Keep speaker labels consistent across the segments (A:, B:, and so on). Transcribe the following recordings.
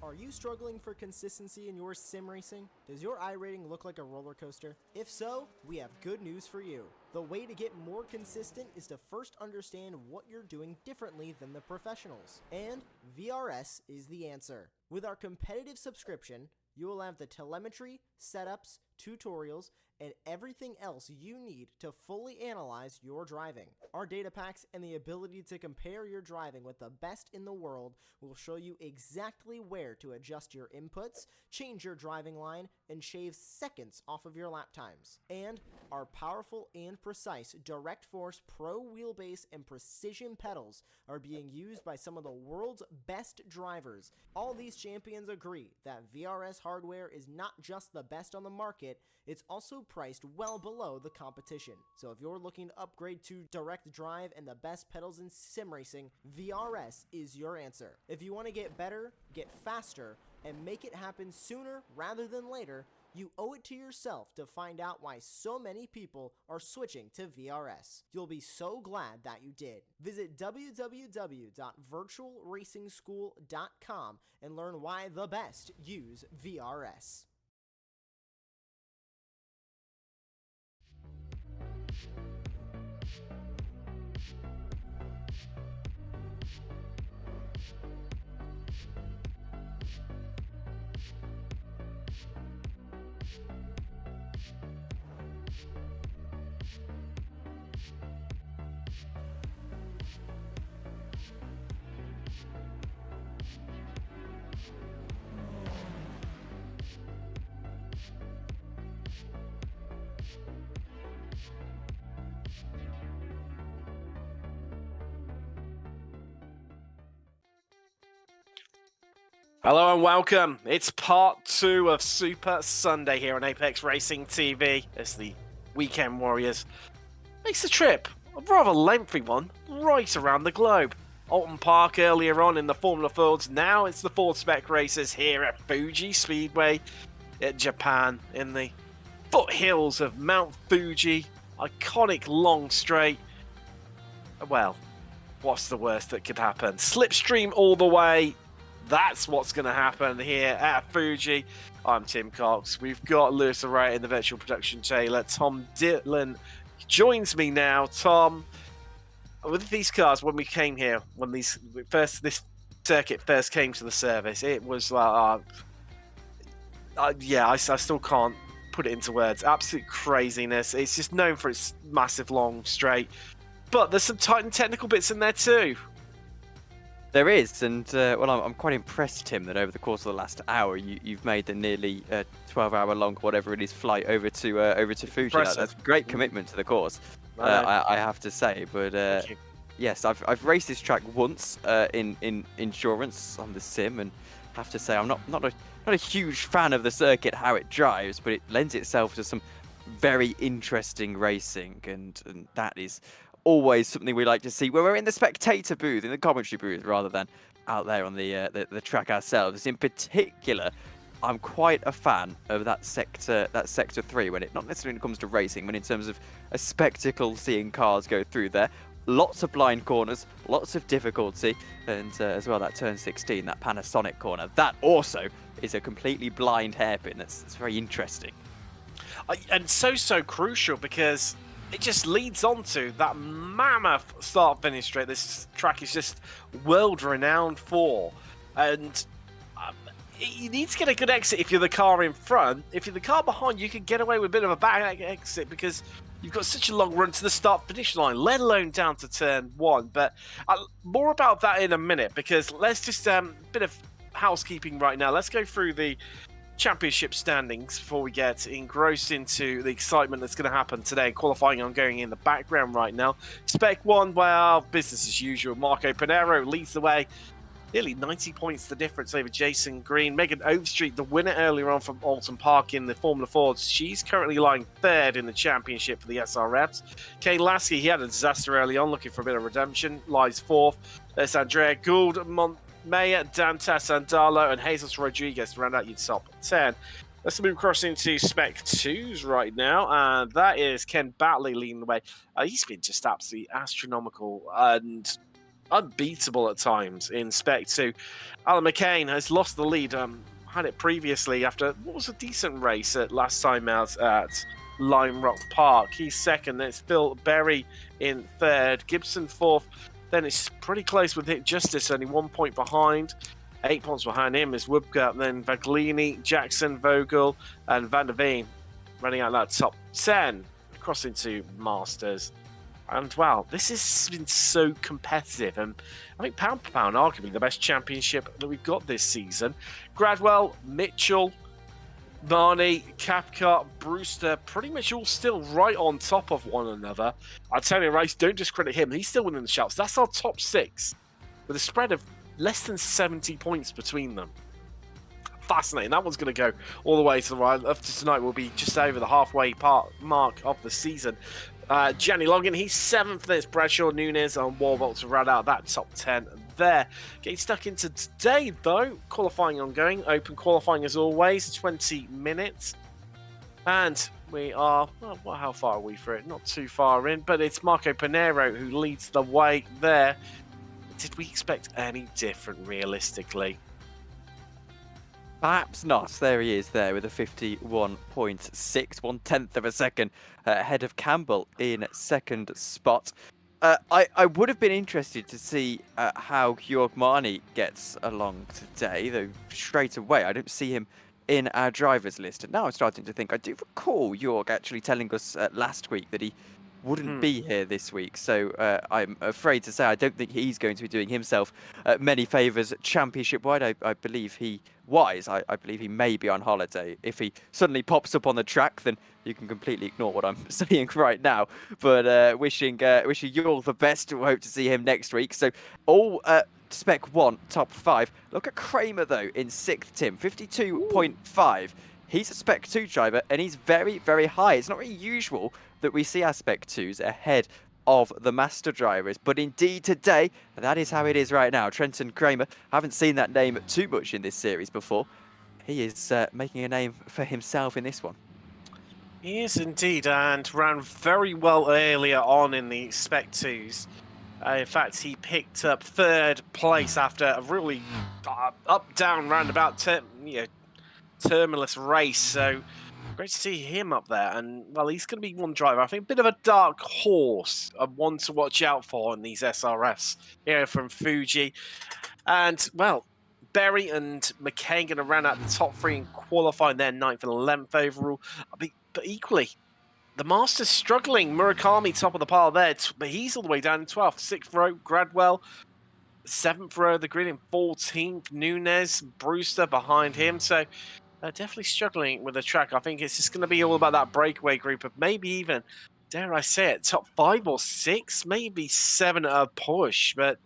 A: Are you struggling for consistency in your sim racing? Does your iRating look like a roller coaster? If so, we have good news for you. The way to get more consistent is to first understand what you're doing differently than the professionals. And VRS is the answer. With our competitive subscription, you will have the telemetry, setups, tutorials, and everything else you need to fully analyze your driving. Our data packs and the ability to compare your driving with the best in the world will show you exactly where to adjust your inputs, change your driving line, and shave seconds off of your lap times. And our powerful and precise Direct Force Pro wheelbase and precision pedals are being used by some of the world's best drivers. All these champions agree that VRS hardware is not just the best on the market, it's also priced well below the competition. So if you're looking to upgrade to direct drive and the best pedals in sim racing, VRS is your answer. If you want to get better, get faster, and make it happen sooner rather than later, you owe it to yourself to find out why so many people are switching to VRS. You'll be so glad that you did. Visit www.virtualracingschool.com and learn why the best use VRS.
B: Hello and welcome. It's part 2 of Super Sunday here on Apex Racing TV as the Weekend Warriors makes the trip, a rather lengthy one, right around the globe. Alton Park earlier on in the Formula Fields, now it's the Ford Spec races here at Fuji Speedway in Japan in the foothills of Mount Fuji, iconic long straight. Well, what's the worst that could happen? Slipstream all the way. That's what's going to happen here at Fuji. I'm Tim Cox. We've got Lewis Array in the virtual production trailer. Tom Dillon joins me now. Tom, with these cars, when we came here, when this circuit first came to the service, it was like, I still can't put it into words. Absolute craziness. It's just known for its massive long straight, but there's some tight and technical bits in there too.
C: There is, and well, I'm quite impressed, Tim, that over the course of the last hour, you've made the nearly 12-hour-long, whatever it is, flight over to Fuji. That's great commitment to the course, I have to say. But yes, I've raced this track once in endurance on the sim, and have to say I'm not a huge fan of the circuit, how it drives, but it lends itself to some very interesting racing, and that is always something we like to see when we're in the spectator booth, in the commentary booth, rather than out there on the track ourselves. In particular, I'm quite a fan of that sector 3, when it not necessarily comes to racing, but in terms of a spectacle, seeing cars go through there. Lots of blind corners, lots of difficulty, and as well that turn 16, that Panasonic corner, that also is a completely blind hairpin. That's very interesting.
B: And so crucial, because it just leads on to that mammoth start-finish straight this track is just world-renowned for. And you need to get a good exit if you're the car in front. If you're the car behind, you can get away with a bit of a back exit because you've got such a long run to the start-finish line, let alone down to turn 1. But more about that in a minute, because let's just bit of housekeeping right now. Let's go through the championship standings before we get engrossed into the excitement that's going to happen today. Qualifying ongoing in the background right now. Spec 1, well, business as usual. Marco Pinero leads the way. Nearly 90 points the difference over Jason Green. Megan Overstreet, the winner earlier on from Alton Park in the Formula Fords. She's currently lying 3rd in the championship for the SRFs. Kane Lasky, he had a disaster early on, looking for a bit of redemption, lies 4th. There's Andrea Gould, Maya, Dante Sandalo, and Jesus Rodriguez to round out your top 10. Let's move across into Spec 2s right now, and that is Ken Batley leading the way. He's been just absolutely astronomical, and unbeatable at times in Spec 2. Alan McCain has lost the lead. Had it previously after what was a decent race at last time out at Lime Rock Park. He's second. Then it's Phil Berry in third. Gibson fourth. Then it's pretty close with Hit Justice, only 1 point behind. 8 points behind him is Wubka. Then Vaglini, Jackson, Vogel, and Van der Veen running out that top 10. Across into Masters. And wow, this has been so competitive, and I think pound for pound, arguably the best championship that we've got this season. Gradwell, Mitchell, Marnie, Cathcart, Brewster, pretty much all still right on top of one another. I'd tell you, Rice, don't discredit him. He's still winning the shouts. That's our top 6, with a spread of less than 70 points between them. Fascinating. That one's going to go all the way to the right. After tonight, we'll be just over the halfway mark of the season. Gianni Logan, he's 7th. There's Bradshaw, Nunes, and Warbolt to round out that top 10 there. Getting stuck into today, though. Qualifying ongoing. Open qualifying as always. 20 minutes. And we are, well, how far are we for it? Not too far in, but it's Marco Pinero who leads the way there. Did we expect any different, realistically?
C: Perhaps not. There he is there with a 51.6, 1/10 of a second ahead of Campbell in second spot. I would have been interested to see how Georg Marnie gets along today, though straight away I don't see him in our drivers list. And now I'm starting to think, I do recall Georg actually telling us last week that he wouldn't be here this week, so I'm afraid to say I don't think he's going to be doing himself many favours championship-wide. I believe he believe he may be on holiday. If he suddenly pops up on the track, then you can completely ignore what I'm saying right now. But wishing you all the best. We'll hope to see him next week. So all Spec 1 top 5. Look at Kramer though in 6th, Tim, 52.5. He's a Spec 2 driver, and he's very, very high. It's not really usual that we see our Spec 2s ahead of the Master drivers, but indeed today, that is how it is right now. Trenton Kramer, haven't seen that name too much in this series before. He is making a name for himself in this one.
B: He is indeed, and ran very well earlier on in the Spec 2s. In fact, he picked up 3rd place after a really up-down roundabout terminus race, so great to see him up there. And well, he's going to be one driver, I think, a bit of a dark horse, one to watch out for in these SRFs here from Fuji. And well, Berry and McCain going to run out the top 3 and qualifying their 9th and 11th overall. But equally, the Masters struggling. Murakami top of the pile there, but he's all the way down in 12th. 6th row, Gradwell. 7th row of the grid in 14th. Nunes, Brewster behind him. So definitely struggling with the track. I think it's just going to be all about that breakaway group of maybe even, dare I say it, top 5 or 6, maybe 7 at a push. But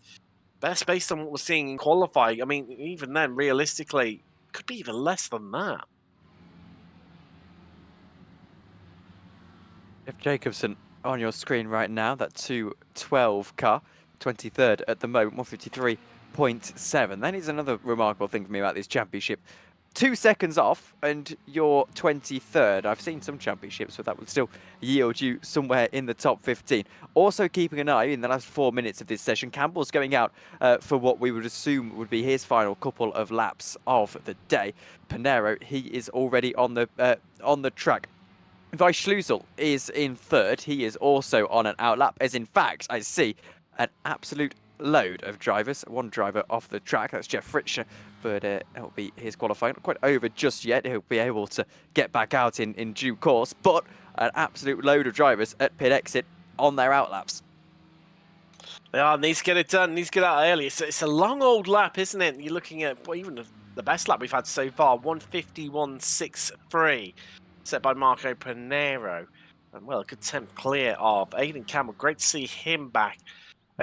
B: that's based on what we're seeing in qualifying. I mean, even then, realistically, could be even less than that.
C: Jeff Jacobson on your screen right now, that 212 car, 23rd at the moment, 153.7. That is another remarkable thing for me about this championship. 2 seconds off and you're 23rd. I've seen some championships, but that would still yield you somewhere in the top 15. Also keeping an eye in the last 4 minutes of this session, Campbell's going out for what we would assume would be his final couple of laps of the day. Pinero, he is already on the track. Weischlusel is in 3rd. He is also on an outlap, as in fact, I see an absolute load of drivers. One driver off the track, that's Jeff Fritscher, but it'll be his qualifying. Not quite over just yet. He'll be able to get back out in due course, but an absolute load of drivers at pit exit on their outlaps.
B: They are, needs to get it done, needs to get out early. It's a long old lap, isn't it? You're looking at, well, even the best lap we've had so far, 151.63, set by Marco Pinero. And well, a good 10th clear of Aidan Campbell. Great to see him back.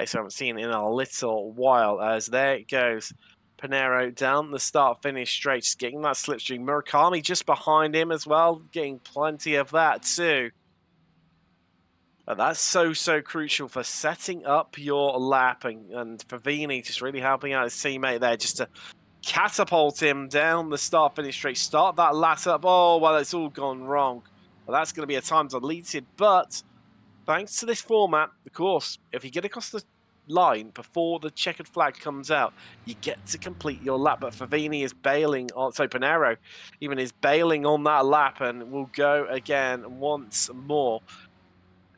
B: So I haven't seen in a little while, as there it goes. Pinero down the start-finish straight, just getting that slipstream. Murakami just behind him as well, getting plenty of that too. But that's so crucial for setting up your lap, and for Vini just really helping out his teammate there just to catapult him down the start-finish straight. Start that lap up. Oh, well, it's all gone wrong. Well, that's going to be a time deleted, but thanks to this format, of course, if you get across the line before the checkered flag comes out, you get to complete your lap. But Favini is bailing on, so Panero even is bailing on that lap and will go again once more.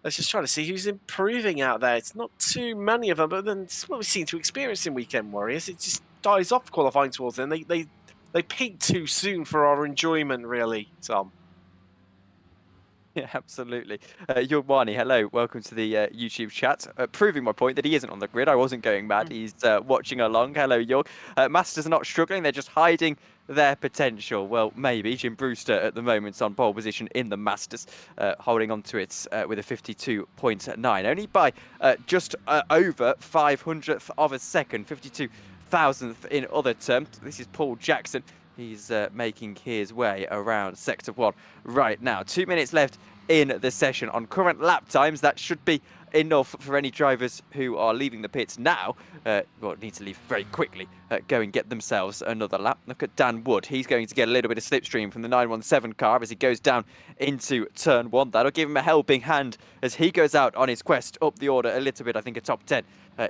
B: Let's just try to see who's improving out there. It's not too many of them, but then it's what we seem to experience in Weekend Warriors. It just dies off qualifying towards the end. They peak too soon for our enjoyment, really, Tom.
C: Yeah, absolutely. Yogwani, hello. Welcome to the YouTube chat. Proving my point that he isn't on the grid. I wasn't going mad. He's watching along. Hello, York. Masters are not struggling. They're just hiding their potential. Well, maybe. Jim Brewster at the moment's on pole position in the Masters, holding on to it with a 52.9. Only by just over 500th of a second, 52,000th in other terms. This is Paul Jackson. He's making his way around Sector 1 right now. 2 minutes left in the session. On current lap times, that should be enough for any drivers who are leaving the pits now. Well, need to leave very quickly. Go and get themselves another lap. Look at Dan Wood. He's going to get a little bit of slipstream from the 917 car as he goes down into turn 1. That'll give him a helping hand as he goes out on his quest up the order a little bit. I think a top 10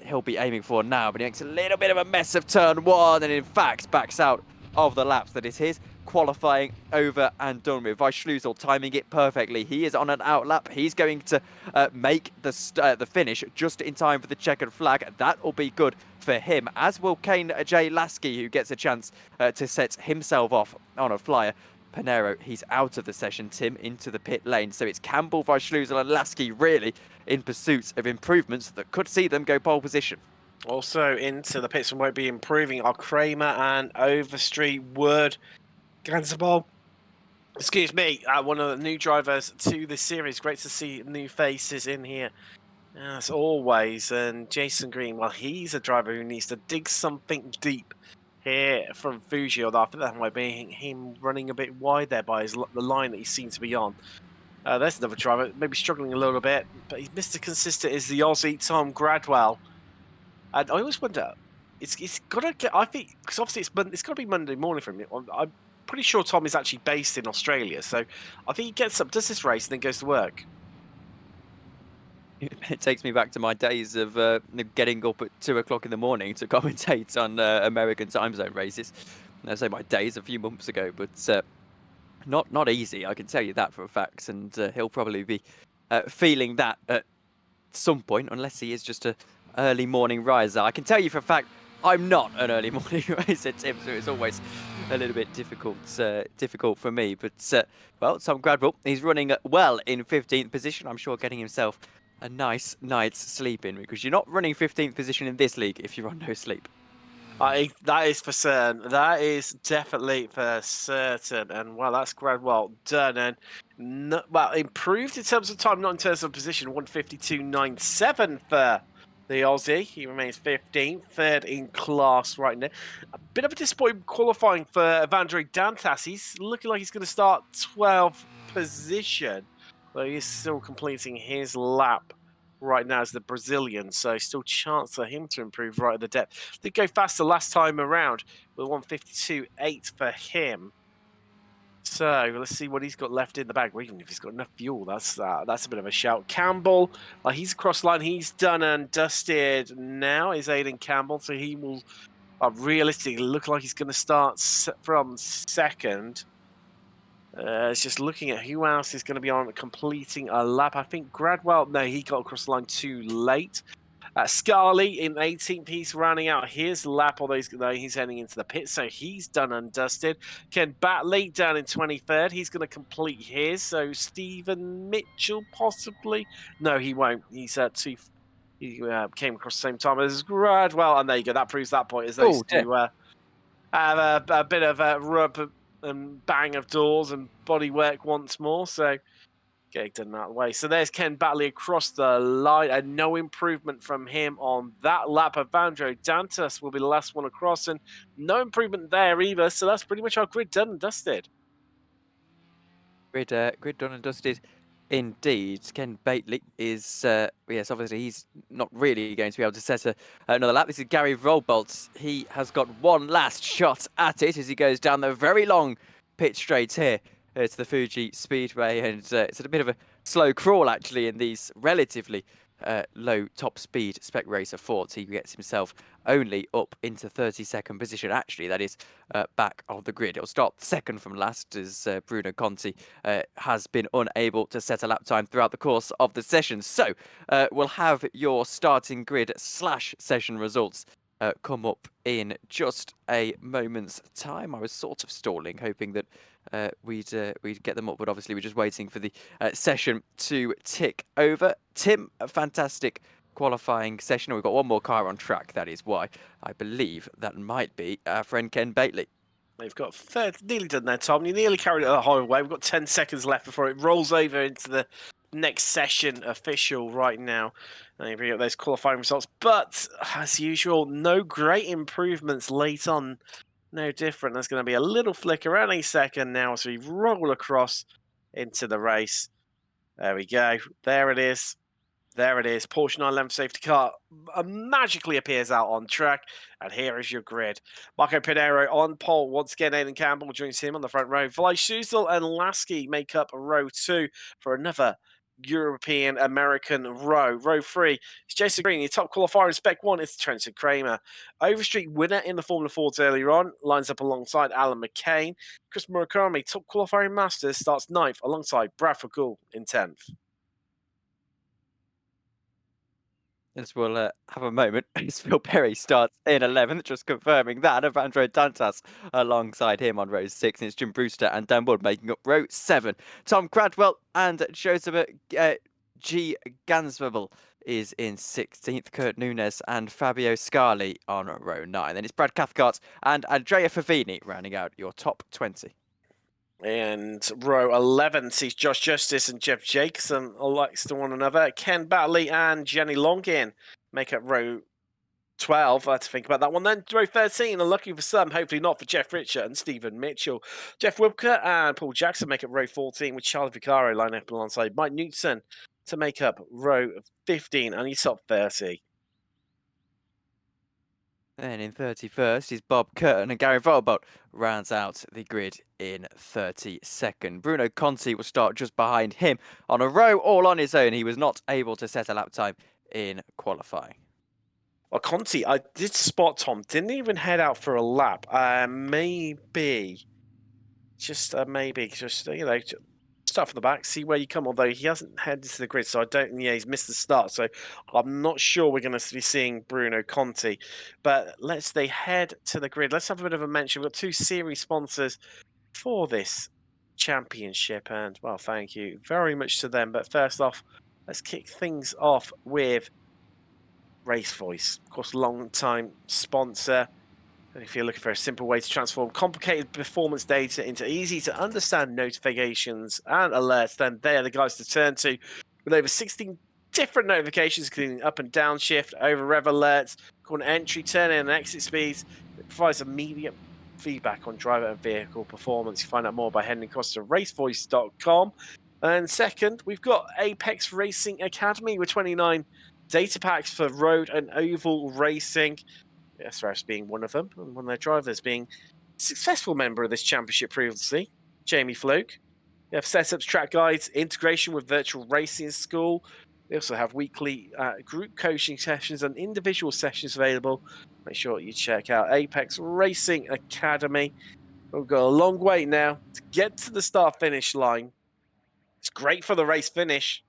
C: he'll be aiming for now, but he makes a little bit of a mess of turn 1 and in fact backs out of the laps that is his, qualifying over and done with. Weissschlusel timing it perfectly. He is on an out lap. He's going to make the finish just in time for the checkered flag. That will be good for him, as will Kane J. Lasky, who gets a chance to set himself off on a flyer. Panero, he's out of the session, Tim, into the pit lane. So it's Campbell, Weissschlusel and Lasky really in pursuit of improvements that could see them go pole position.
B: Also into the pits and won't be improving are Kramer and Overstreet, Wood, Gansable. Excuse me, one of the new drivers to the series. Great to see new faces in here, as always. And Jason Green, well, he's a driver who needs to dig something deep here from Fuji, although I think that might be him running a bit wide there by the line that he seems to be on. There's another driver, maybe struggling a little bit, but Mr. Consistent is the Aussie Tom Gradwell. And I always wonder, it's got to get, I think, because obviously it's got to be Monday morning for him. I'm pretty sure Tom is actually based in Australia, so I think he gets up, does this race, and then goes to work.
C: It takes me back to my days of getting up at 2 o'clock in the morning to commentate on American time zone races. I say my days a few months ago, but not easy, I can tell you that for a fact, and he'll probably be feeling that at some point, unless he is just a early morning riser. I can tell you for a fact I'm not an early morning riser, Tim, so it's always a little bit difficult for me. But well, Tom Gradwell, he's running well in 15th position. I'm sure getting himself a nice night's sleep in, because you're not running 15th position in this league if you're on no sleep.
B: That is for certain. That is definitely for certain. And well, that's Gradwell done. And well, improved in terms of time, not in terms of position. 152.97 for the Aussie. He remains 15th, third in class right now. A bit of a disappointing qualifying for Evandro Dantas. He's looking like he's going to start 12th position, but he's still completing his lap right now as the Brazilian, so still chance for him to improve right at the depth. Did go faster last time around with 152.8 for him. So let's see what he's got left in the bag. Well, even if he's got enough fuel, that's a bit of a shout. Campbell, he's across line. He's done and dusted now. Is Aiden Campbell, so he will realistically look like he's going to start from second. It's just looking at who else is going to be on completing a lap. I think Gradwell, no, he got across the line too late. Scarley in 18th, he's rounding out his lap, although he's heading into the pit, so he's done and dusted. Ken Batley down in 23rd, he's going to complete his. So Stephen Mitchell possibly, no, he won't. He's he came across the same time as Gradwell, and there you go. That proves that point. As those two have a bit of a rub and bang of doors and body work once more. So get done that way. So there's Ken Batley across the line, and no improvement from him on that lap. Evandro Dantas will be the last one across, and no improvement there either. So that's pretty much our grid done and dusted.
C: Grid done and dusted indeed. Ken Batley is, yes, obviously he's not really going to be able to set another lap. This is Gary Robolts. He has got one last shot at it as he goes down the very long pit straight here to the Fuji Speedway, and it's a bit of a slow crawl actually in these relatively low top speed Spec Racer 40, he gets himself only up into 32nd position. Actually, that is back of the grid. It'll start second from last as Bruno Conti has been unable to set a lap time throughout the course of the session. So we'll have your starting grid / session results come up in just a moment's time. I was sort of stalling, hoping that we'd get them up, but obviously we're just waiting for the session to tick over. Tim, a fantastic qualifying session. We've got one more car on track. That is why I believe that might be our friend Ken Bately.
B: They've got nearly done there, Tom. You nearly carried it the whole way. We've got 10 seconds left before it rolls over into the next session official right now. And you bring up those qualifying results. But, as usual, no great improvements late on. No different. There's going to be a little flicker any second now as we roll across into the race. There we go. There it is. There it is. Porsche 911 safety car magically appears out on track. And here is your grid. Marco Pinheiro on pole. Once again, Aidan Campbell joins him on the front row. Vlaj Schuzel and Lasky make up row 2 for another European American row. Row 3 is Jason Green. Your top qualifier in Spec 1 is Trenton Kramer. Overstreet winner in the Formula Fords earlier on. Lines up alongside Alan McCain. Chris Murakami, top qualifier in Masters, starts 9th alongside Bradford Gould in 10th.
C: As we'll have a moment, Phil Perry starts in 11th, just confirming that. Evandro Dantas alongside him on row 6. And it's Jim Brewster and Dan Wood making up row 7. Tom Cradwell and Joseph G. Ganswebel is in 16th. Kurt Nunes and Fabio Scali on row 9. Then it's Brad Cathcart and Andrea Favini rounding out your top 20.
B: And row 11 sees Josh Justice and Jeff Jacobson next to one another. Ken Batley and Jenny Longin make up row 12. I had to think about that one. Then row 13, unlucky for some, hopefully not for Jeff Richard and Stephen Mitchell. Jeff Wibker and Paul Jackson make up row 14 with Charlie Vicaro lining up alongside Mike Newton to make up row 15 and his top 30.
C: Then in 31st is Bob Curtin and Gary Volbolt rounds out the grid in 32nd. Bruno Conti will start just behind him on a row all on his own. He was not able to set a lap time in qualifying.
B: Well, Conti, I did spot Tom, didn't even head out for a lap. Maybe, just start from the back, see where you come. Although he hasn't headed to the grid, so I don't. Yeah, he's missed the start, so I'm not sure we're going to be seeing Bruno Conti. But they head to the grid. Let's have a bit of a mention. We've got 2 series sponsors for this championship, and well, thank you very much to them. But first off, let's kick things off with Race Voice, of course, long-time sponsor. And if you're looking for a simple way to transform complicated performance data into easy-to-understand notifications and alerts, then they're the guys to turn to. With over 16 different notifications, including up and down shift, over rev alerts, corner entry, turn in and exit speeds, it provides immediate feedback on driver and vehicle performance. You find out more by heading across to racevoice.com. And second, we've got Apex Racing Academy with 29 data packs for road and oval racing. SRS being one of them, and one of their drivers being a successful member of this championship previously, Jamie Fluke. They have setups, track guides, integration with virtual racing school. They also have weekly group coaching sessions and individual sessions available. Make sure you check out Apex Racing Academy. We've got a long way now to get to the start-finish line. It's great for the race finish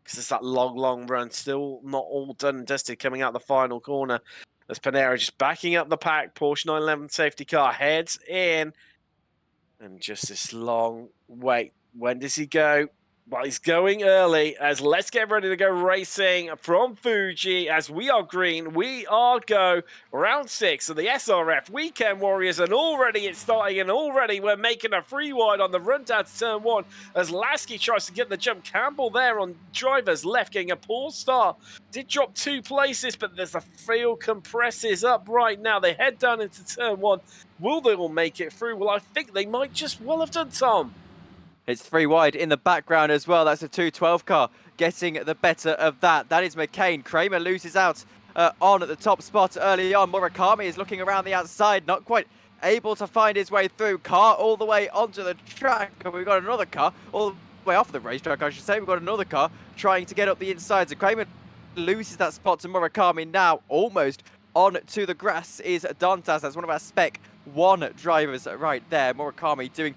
B: because it's that long run, still not all done and dusted coming out the final corner. As Panera just backing up the pack, Porsche 911 safety car heads in. And just this long wait. When does he go? Well, he's going early as let's get ready to go racing from Fuji as we are green. We are go round 6 of the SRF Weekend Warriors, and already it's starting, and already we're making a free wide on the run down to turn 1 as Lasky tries to get the jump. Campbell there on driver's left getting a poor start. Did drop 2 places, but there's a field compresses up right now. They head down into turn 1. Will they all make it through? Well, I think they might just well have done, Tom.
C: It's 3 wide in the background as well. That's a 212 car getting the better of that. That is McCain. Kramer loses out on at the top spot early on. Murakami is looking around the outside, not quite able to find his way through. Car all the way onto the track. And we've got another car all the way off the racetrack, I should say. We've got another car trying to get up the inside. So Kramer loses that spot to Murakami now. Almost on to the grass is Dantas. That's one of our Spec 1 drivers right there. Murakami doing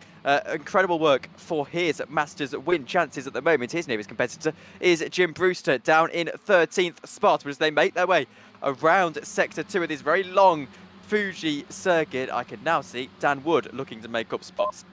C: incredible work for his Masters win chances at the moment. His nearest competitor is Jim Brewster down in 13th spot. But as they make their way around Sector 2 of this very long Fuji circuit, I can now see Dan Wood looking to make up spots.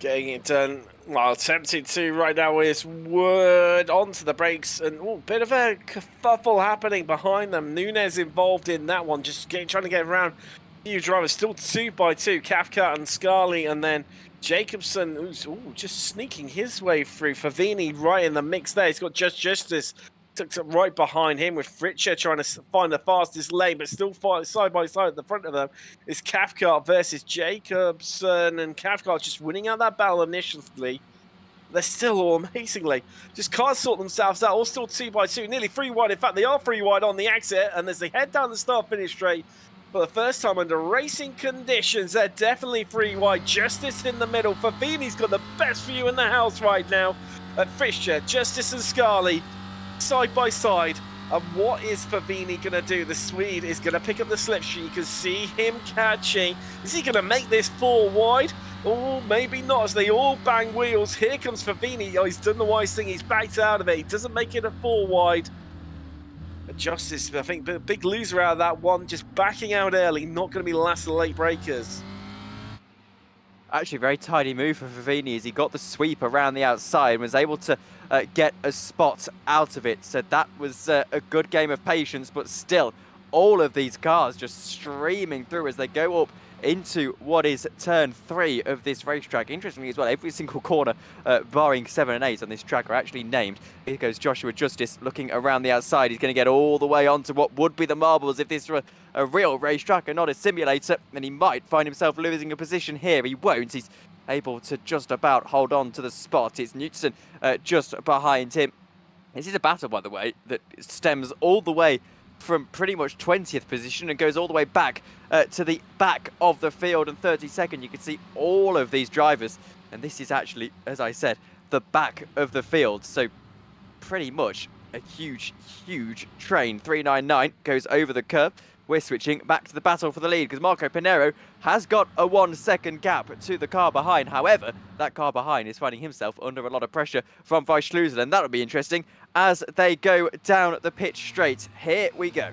B: Getting it done, well, attempting to right now is Wood onto the brakes, and bit of a kerfuffle happening behind them. Nunez involved in that one, just trying to get around a few drivers, still 2 by 2, Cathcart and Scarlett, and then Jacobson, who's just sneaking his way through. Favini right in the mix there, he's got Justice tucked up right behind him with Fritcher trying to find the fastest lane, but still side by side at the front of them is Cathcart versus Jacobson, and Cathcart just winning out that battle initially. They're still all amazingly just can't sort themselves out, all still 2 by 2, nearly 3 wide. In fact, they are 3 wide on the exit, and as they head down the start-finish straight for the first time under racing conditions, they're definitely 3 wide. Justice in the middle. Favini's got the best view in the house right now at Fischer, Justice and Scarlett side by side. And what is Favini going to do? The Swede is going to pick up the slipstream. You can see him catching. Is he going to make this 4 wide? Oh, maybe not, as they all bang wheels. Here comes Favini. Oh, he's done the wise thing. He's backed out of it. He doesn't make it a 4 wide. But Justice, I think, the big loser out of that one, just backing out early. Not going to be the last of the late breakers.
C: Actually, very tidy move for Favini as he got the sweep around the outside and was able to get a spot out of it. So that was a good game of patience, but still, all of these cars just streaming through as they go up into what is turn 3 of this racetrack. Interestingly as well, every single corner, barring 7 and 8 on this track, are actually named. Here goes Joshua Justice looking around the outside. He's going to get all the way onto what would be the marbles if this were a real racetrack and not a simulator, and he might find himself losing a position here. He won't. He's able to just about hold on to the spot. It's Knutson just behind him. This is a battle, by the way, that stems all the way from pretty much 20th position and goes all the way back to the back of the field. And 32nd, you can see all of these drivers. And this is actually, as I said, the back of the field. So pretty much a huge, huge train. 399 goes over the curb. We're switching back to the battle for the lead because Marco Pinero has got a 1 second gap to the car behind. However, that car behind is finding himself under a lot of pressure from Weissschlusel, and that'll be interesting as they go down the pitch straight. Here we go.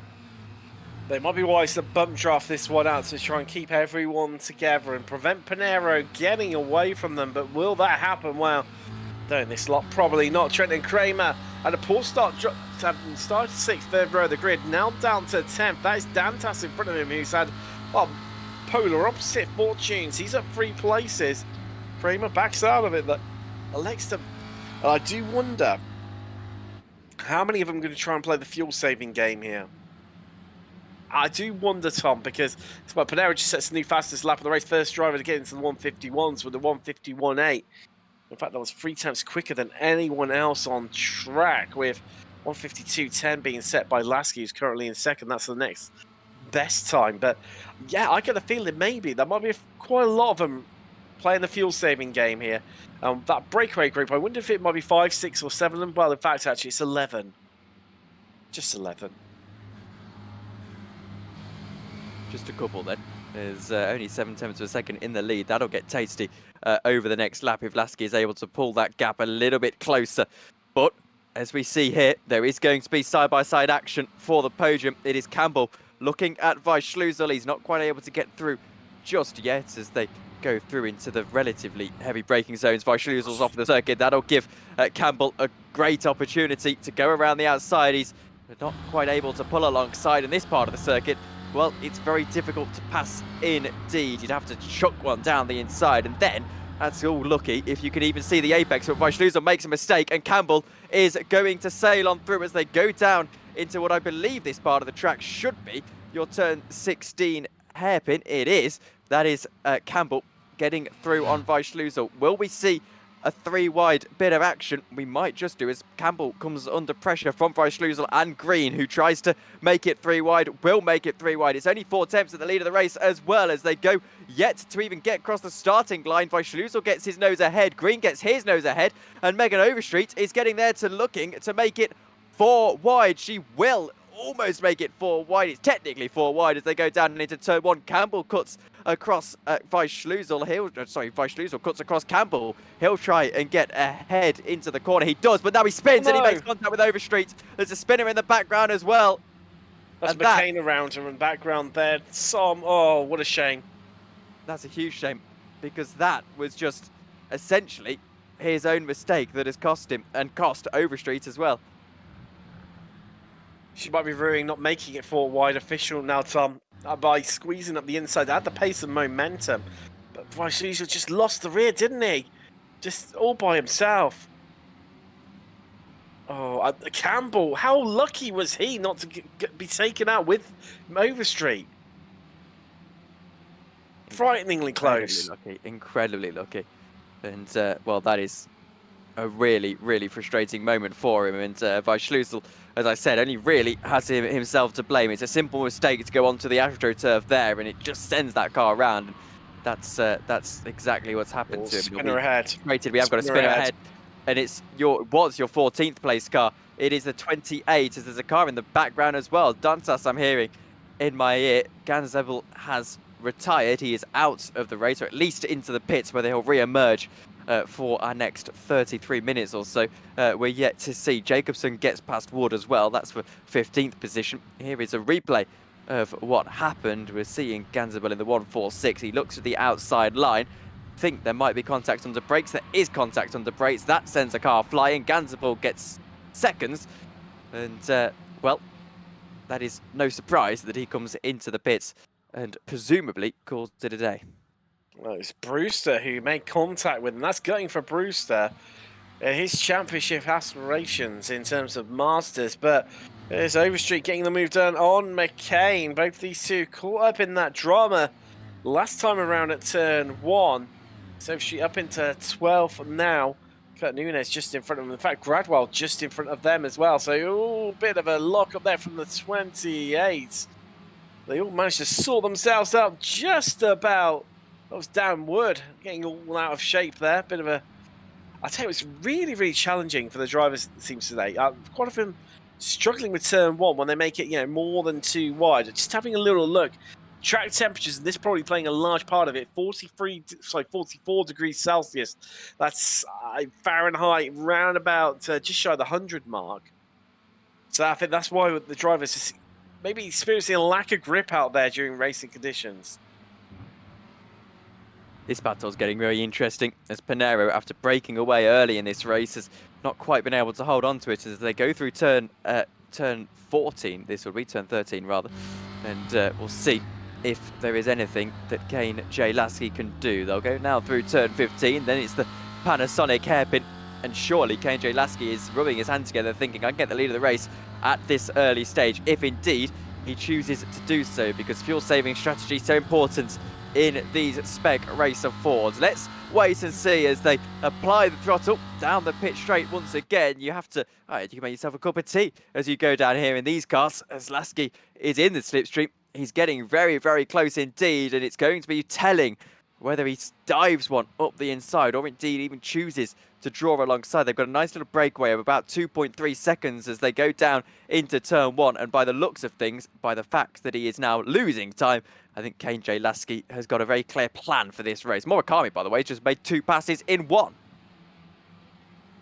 B: They might be wise to bump draft this one out to try and keep everyone together and prevent Pinero getting away from them. But will that happen? Well, doing this lot, probably not. Trenton Kramer had a poor start, started 6th, 3rd row of the grid, now down to 10th. That is Dantas in front of him, who's had polar opposite fortunes. He's up 3 places. Kramer backs out of it. That elects to. I do wonder how many of them are going to try and play the fuel saving game here. I do wonder, Tom, because Pinero just sets the new fastest lap of the race. First driver to get into the 151s with the 151.8. In fact, that was 3 times quicker than anyone else on track, with 152.10 being set by Lasky, who's currently in 2nd. That's the next best time. But yeah, I get a feeling maybe there might be quite a lot of them playing the fuel-saving game here. That breakaway group, I wonder if it might be 5, 6 or 7 of them. Well, in fact, actually, it's 11. Just 11.
C: Just a couple then. There's only 7/10 of a second in the lead. That'll get tasty over the next lap if Lasky is able to pull that gap a little bit closer. But as we see here, there is going to be side-by-side action for the podium. It is Campbell looking at Weissschlusel. He's not quite able to get through just yet as they go through into the relatively heavy braking zones. Weissschlusel's off the circuit. That'll give Campbell a great opportunity to go around the outside. He's not quite able to pull alongside in this part of the circuit. Well, it's very difficult to pass indeed. You'd have to chuck one down the inside, and then that's all lucky if you can even see the apex. But Weissschlusel makes a mistake, and Campbell is going to sail on through as they go down into what I believe this part of the track should be your turn 16 hairpin. It is. That is Campbell getting through on Weissschlusel. Will we see a 3-wide bit of action? We might just do, as Campbell comes under pressure from Weissschlusel and Green, who tries to make it 3-wide, will make it 3-wide. It's only 4 attempts at the lead of the race as well as they go yet to even get across the starting line. Weissschlusel gets his nose ahead, Green gets his nose ahead, and Megan Overstreet is getting there to looking to make it 4 wide. She will almost make it 4 wide. It's technically 4 wide as they go down into turn 1. Campbell cuts across Weisschlusel. Weisschlusel cuts across Campbell. He'll try and get ahead into the corner. He does, but now he spins and he makes contact with Overstreet. There's a spinner in the background as well.
B: That's McCain around her in the background there. Oh, what a shame.
C: That's a huge shame, because that was just essentially his own mistake that has cost him and cost Overstreet as well.
B: She might be ruining not making it 4 wide official now, Tom, by squeezing up the inside. They had the pace and momentum, but Weisschlusel just lost the rear, didn't he? Just all by himself. Oh, Campbell, how lucky was he not to be taken out with Overstreet? Frighteningly close.
C: Incredibly lucky. And, well, that is a really, really frustrating moment for him. And Weisschlusel, as I said, only really has himself to blame. It's a simple mistake to go onto the AstroTurf there, and it just sends that car around. That's exactly what's happened to him.
B: Spinner ahead.
C: We have got a spinner ahead. And it's your 14th place car. It is the 28, as there's a car in the background as well. Dantas, I'm hearing in my ear. Ganzebel has retired. He is out of the race, or at least into the pits, where he'll re-emerge for our next 33 minutes or so. We're yet to see. Jacobson gets past Ward as well. That's for 15th position. Here is a replay of what happened. We're seeing Ganzebel in the 146. He looks at the outside line. Think there might be contact under brakes. There is contact under brakes. That sends a car flying. Ganzebel gets seconds. And, well, that is no surprise that he comes into the pits and presumably calls it a day.
B: Well, it's Brewster who made contact with him. That's going for Brewster. His championship aspirations in terms of Masters. But there's Overstreet getting the move done on McCain. Both these two caught up in that drama last time around at turn 1. So Overstreet up into 12th now. Kurt Nunes just in front of them. In fact, Gradwell just in front of them as well. So, bit of a lock up there from the 28. They all managed to sort themselves out just about. That was downward, getting all out of shape there. Bit of a. I tell you, it's really, really challenging for the drivers, it seems today. Quite often struggling with turn 1 when they make it, more than 2 wide. Just having a little look. Track temperatures, and this probably playing a large part of it, 44 degrees Celsius. That's Fahrenheit, round about just shy of the 100 mark. So I think that's why the drivers are maybe experiencing a lack of grip out there during racing conditions.
C: This battle's getting very interesting, as Pinero, after breaking away early in this race, has not quite been able to hold on to it as they go through turn 14. This will be turn 13, rather. And we'll see if there is anything that Kane J. Lasky can do. They'll go now through turn 15, then it's the Panasonic hairpin, and surely Kane J. Lasky is rubbing his hands together thinking, I can get the lead of the race at this early stage, if indeed he chooses to do so, because fuel saving strategy is so important in these Spec Racer Fords. Let's wait and see as they apply the throttle down the pit straight once again. You have to, you can make yourself a cup of tea as you go down here in these cars, as Lasky is in the slipstream. He's getting very, very close indeed, and it's going to be telling whether he dives one up the inside or indeed even chooses to draw alongside. They've got a nice little breakaway of about 2.3 seconds as they go down into turn 1, and by the looks of things, by the fact that he is now losing time, I think Kane J. Lasky has got a very clear plan for this race. Murakami, by the way, just made 2 passes in 1.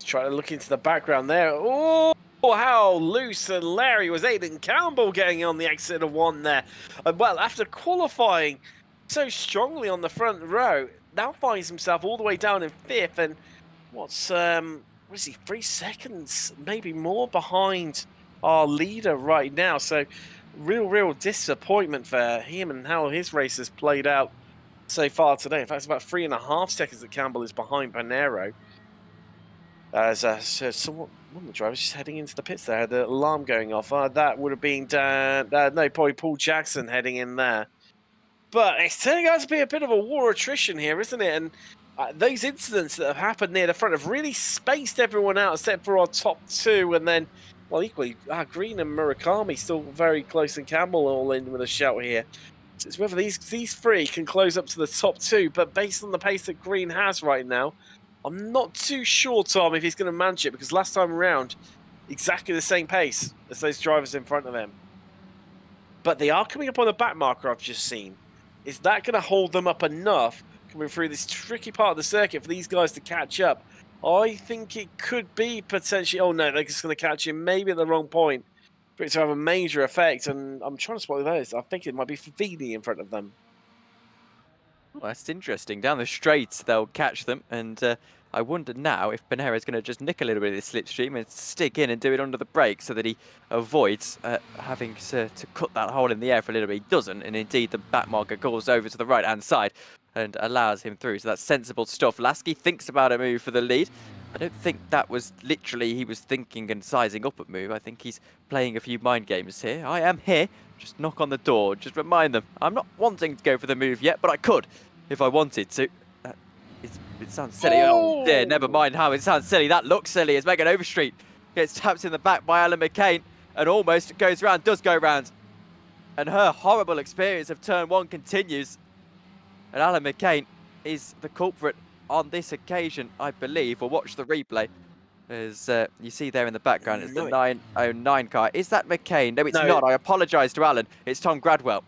B: Trying to look into the background there. Oh, how loose and Larry was Aidan Campbell getting on the exit of 1 there. Well, after qualifying so strongly on the front row, now finds himself all the way down in 5th, and what is he, 3 seconds, maybe more behind our leader right now. So real disappointment for him and how his race has played out so far today. In fact, it's about 3.5 seconds that Campbell is behind Pinero. As so one of the drivers just heading into the pits there, had the alarm going off. That would have been no, probably Paul Jackson heading in there. But it's turning out to be a bit of a war attrition here, isn't it? And those incidents that have happened near the front have really spaced everyone out, except for our top 2. And then, well, equally, Green and Murakami still very close, and Campbell all in with a shout here. So it's whether these 3 can close up to the top 2. But based on the pace that Green has right now, I'm not too sure, Tom, if he's going to manage it, because last time around, exactly the same pace as those drivers in front of him. But they are coming up on the back marker I've just seen. Is that going to hold them up enough coming through this tricky part of the circuit for these guys to catch up? I think it could be potentially... Oh, no, they're just going to catch him maybe at the wrong point for it to have a major effect. And I'm trying to spot who that is. I think it might be Fafidi in front of them.
C: Well, that's interesting. Down the straight, they'll catch them. And I wonder now if Panera is going to just nick a little bit of this slipstream and stick in and do it under the brake so that he avoids having to cut that hole in the air for a little bit. He doesn't. And indeed, the back marker goes over to the right-hand side and allows him through. So that's sensible stuff. Lasky thinks about a move for the lead. I don't think that was literally he was thinking and sizing up a move. I think he's playing a few mind games here. I am here. Just knock on the door. Just remind them. I'm not wanting to go for the move yet, but I could if I wanted to. It sounds silly. Oh dear, never mind how it sounds silly. That looks silly as Megan Overstreet gets tapped in the back by Alan McCain and almost goes round, does go round. And her horrible experience of turn 1 continues. And Alan McCain is the culprit on this occasion, I believe. We'll watch the replay. As you see there in the background, it's the 909 car. Is that McCain? No, it's not. I apologise to Alan. It's Tom Gradwell.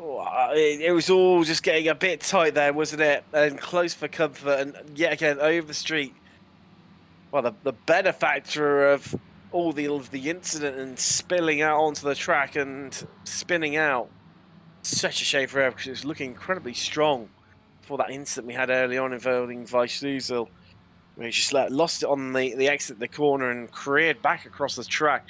B: Oh, it was all just getting a bit tight there, wasn't it? And close for comfort. And yet again, over the street. Well, the benefactor of all the incident and spilling out onto the track and spinning out. Such a shame for her because it was looking incredibly strong for that incident we had early on involving Weisslusel. He just lost it on the exit of the corner and careered back across the track.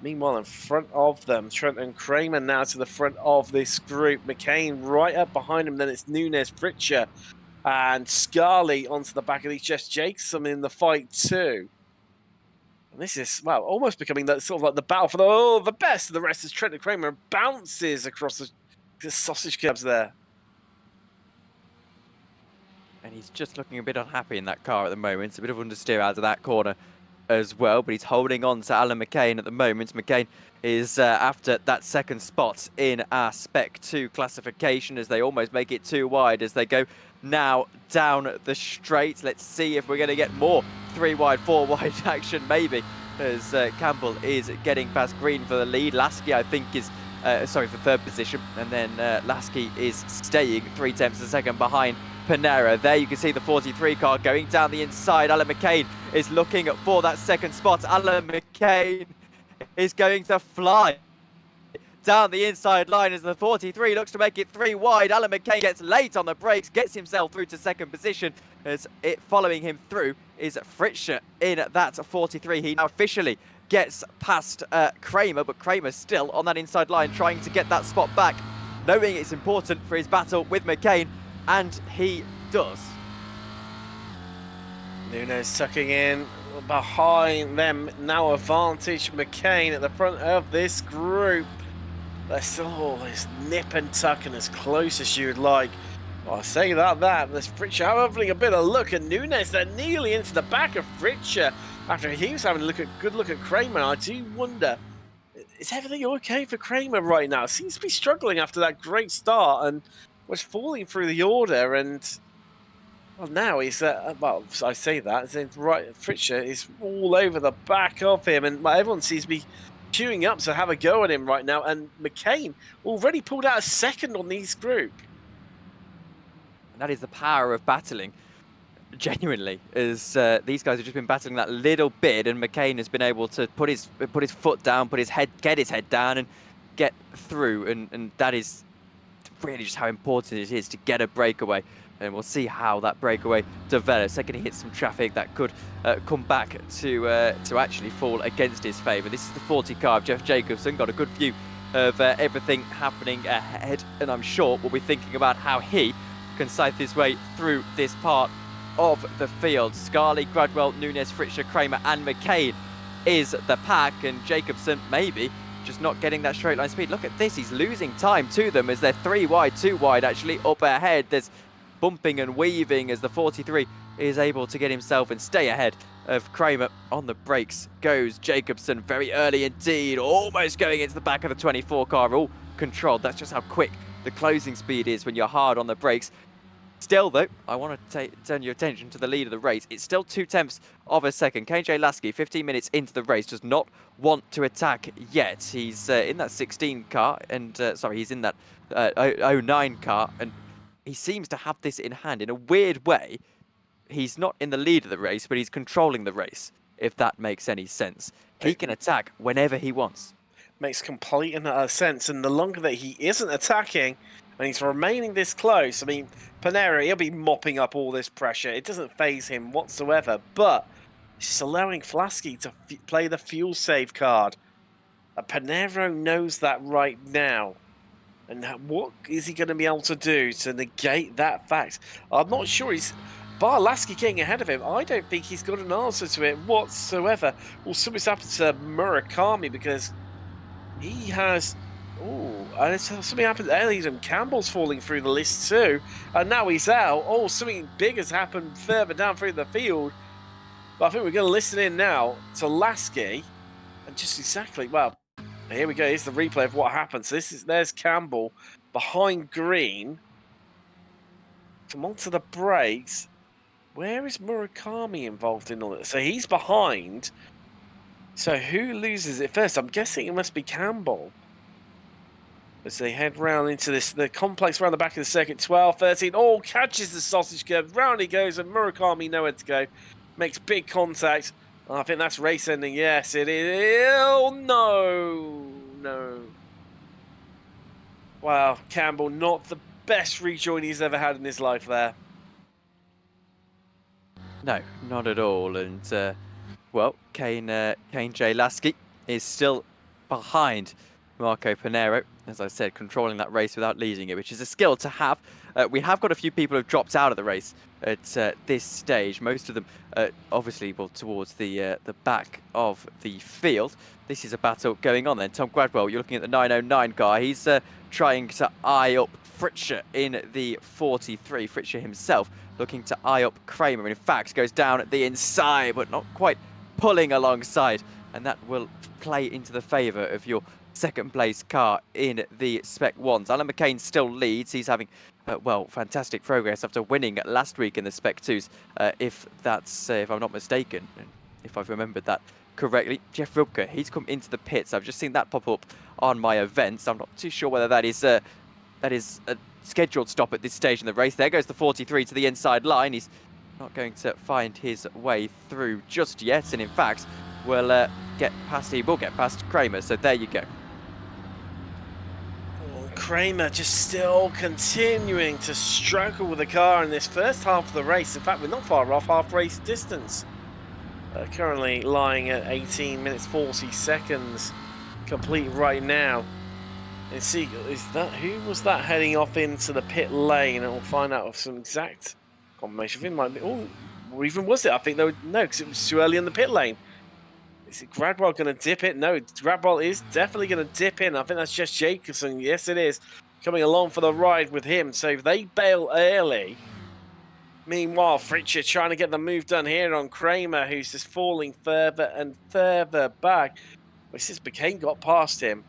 B: Meanwhile, in front of them, Trent and Kramer now to the front of this group. McCain right up behind him. Then it's Nunes, Fritcher, and Scarley onto the back of these. Jess Jacobson in the fight too. And this is, well, almost becoming that sort of like the battle for the best of the rest. As Trent and Kramer bounces across the sausage curbs there.
C: And he's just looking a bit unhappy in that car at the moment. It's a bit of understeer out of that corner as well, but he's holding on to Alan McCain at the moment. McCain is after that second spot in our Spec 2 classification as they almost make it too wide as they go now down the straight. Let's see if we're going to get more 3 wide, 4 wide action maybe as Campbell is getting past Green for the lead. Lasky, I think, is for third position, and then Lasky is staying 3/10 of a second behind Panera. There you can see the 43 car going down the inside. Alan McCain is looking for that second spot. Alan McCain is going to fly down the inside line as the 43 looks to make it 3 wide. Alan McCain gets late on the brakes, gets himself through to second position as it following him through is Fritcher in that 43. He now officially gets past Kramer, but Kramer still on that inside line trying to get that spot back, knowing it's important for his battle with McCain. And he does.
B: Nunes tucking in behind them. Now advantage McCain at the front of this group. Let's nip and tuck and as close as you would like. Well, I say that. There's Fritcher having a bit of look at Nunes. They're nearly into the back of Fritcher after he was having a good look at Kramer. I do wonder, is everything okay for Kramer right now? Seems to be struggling after that great start and was falling through the order, and well, now he's well, I say that right. Fritcher is all over the back of him, and everyone seems to be queuing up to have a go at him right now. And McCain already pulled out a second on these group.
C: And that is the power of battling. Genuinely, as these guys have just been battling that little bit, and McCain has been able to put his foot down, get his head down, and get through, and that is really just how important it is to get a breakaway, and we'll see how that breakaway develops. Second, he hits some traffic that could come back to actually fall against his favour. This is the 40 car of Jeff Jacobson. Got a good view of everything happening ahead, and I'm sure we'll be thinking about how he can scythe his way through this part of the field. Scarley, Gradwell, Nunes, Fritcher, Kramer, and McCain is the pack, and Jacobson maybe just not getting that straight line speed. Look at this, he's losing time to them as they're 3 wide, 2 wide actually up ahead. There's bumping and weaving as the 43 is able to get himself and stay ahead of Kramer. On the brakes goes Jacobson very early indeed, almost going into the back of the 24 car, all controlled. That's just how quick the closing speed is when you're hard on the brakes. Still, though, I want to turn your attention to the lead of the race. It's still 2/10 of a second. KJ Lasky, 15 minutes into the race, does not want to attack yet. He's in that 16 car, and sorry, he's in that 09 car, and he seems to have this in hand. In a weird way, he's not in the lead of the race, but he's controlling the race, if that makes any sense. He can attack whenever he wants.
B: Makes complete and utter sense, and the longer that he isn't attacking, and he's remaining this close, I mean, Panera, he'll be mopping up all this pressure. It doesn't phase him whatsoever, but it's just allowing Flasky to play the fuel save card. Panero knows that right now. And what is he going to be able to do to negate that fact? I'm not sure he's... Bar Lasky getting ahead of him, I don't think he's got an answer to it whatsoever. Well, something's happened to Murakami because he has... Oh, and something happened. Elliot Campbell's falling through the list too, and now he's out. Oh, something big has happened further down through the field. But I think we're going to listen in now to Lasky, and just exactly. Well, here we go. Here's the replay of what happened. So there's Campbell behind Green. Come on to the brakes. Where is Murakami involved in all this? So he's behind. So who loses it first? I'm guessing it must be Campbell. As they head round into the complex around the back of the circuit, 12, 13. Oh, catches the sausage curve. Round he goes, and Murakami nowhere to go. Makes big contact. Oh, I think that's race ending. Yes, it is. Oh, no. Wow, Campbell, not the best rejoin he's ever had in his life there.
C: No, not at all. And, well, Kane J. Lasky is still behind Marco Panero, as I said, controlling that race without leading it, which is a skill to have. We have got a few people who have dropped out of the race at this stage. Most of them, obviously, well, towards the back of the field. This is a battle going on then. Tom Gradwell, you're looking at the 909 car. He's trying to eye up Fritscher in the 43. Fritscher himself looking to eye up Kramer. In fact, goes down at the inside, but not quite pulling alongside. And that will play into the favour of your second place car in the Spec 1s. Alan McCain still leads. He's having, well, fantastic progress after winning last week in the Spec 2s, if I'm not mistaken, if I've remembered that correctly. Jeff Rubka, he's come into the pits. I've just seen that pop up on my events. I'm not too sure whether that is a scheduled stop at this stage in the race. There goes the 43 to the inside line. He's not going to find his way through just yet, and in fact, will get past Kramer. So there you go.
B: Kramer just still continuing to struggle with the car in this first half of the race. In fact, we're not far off half race distance. Currently lying at 18 minutes 40 seconds complete right now. And see, who was that heading off into the pit lane? And we'll find out of some exact confirmation. It might be. Oh, or even was it? I think no, because it was too early in the pit lane. Is it Gradwell going to dip it? No, Gradwell is definitely going to dip in. I think that's just Jacobson. Yes, it is. Coming along for the ride with him. So they bail early. Meanwhile, Fritscher trying to get the move done here on Kramer, who's just falling further and further back. Well, since McCain got past him,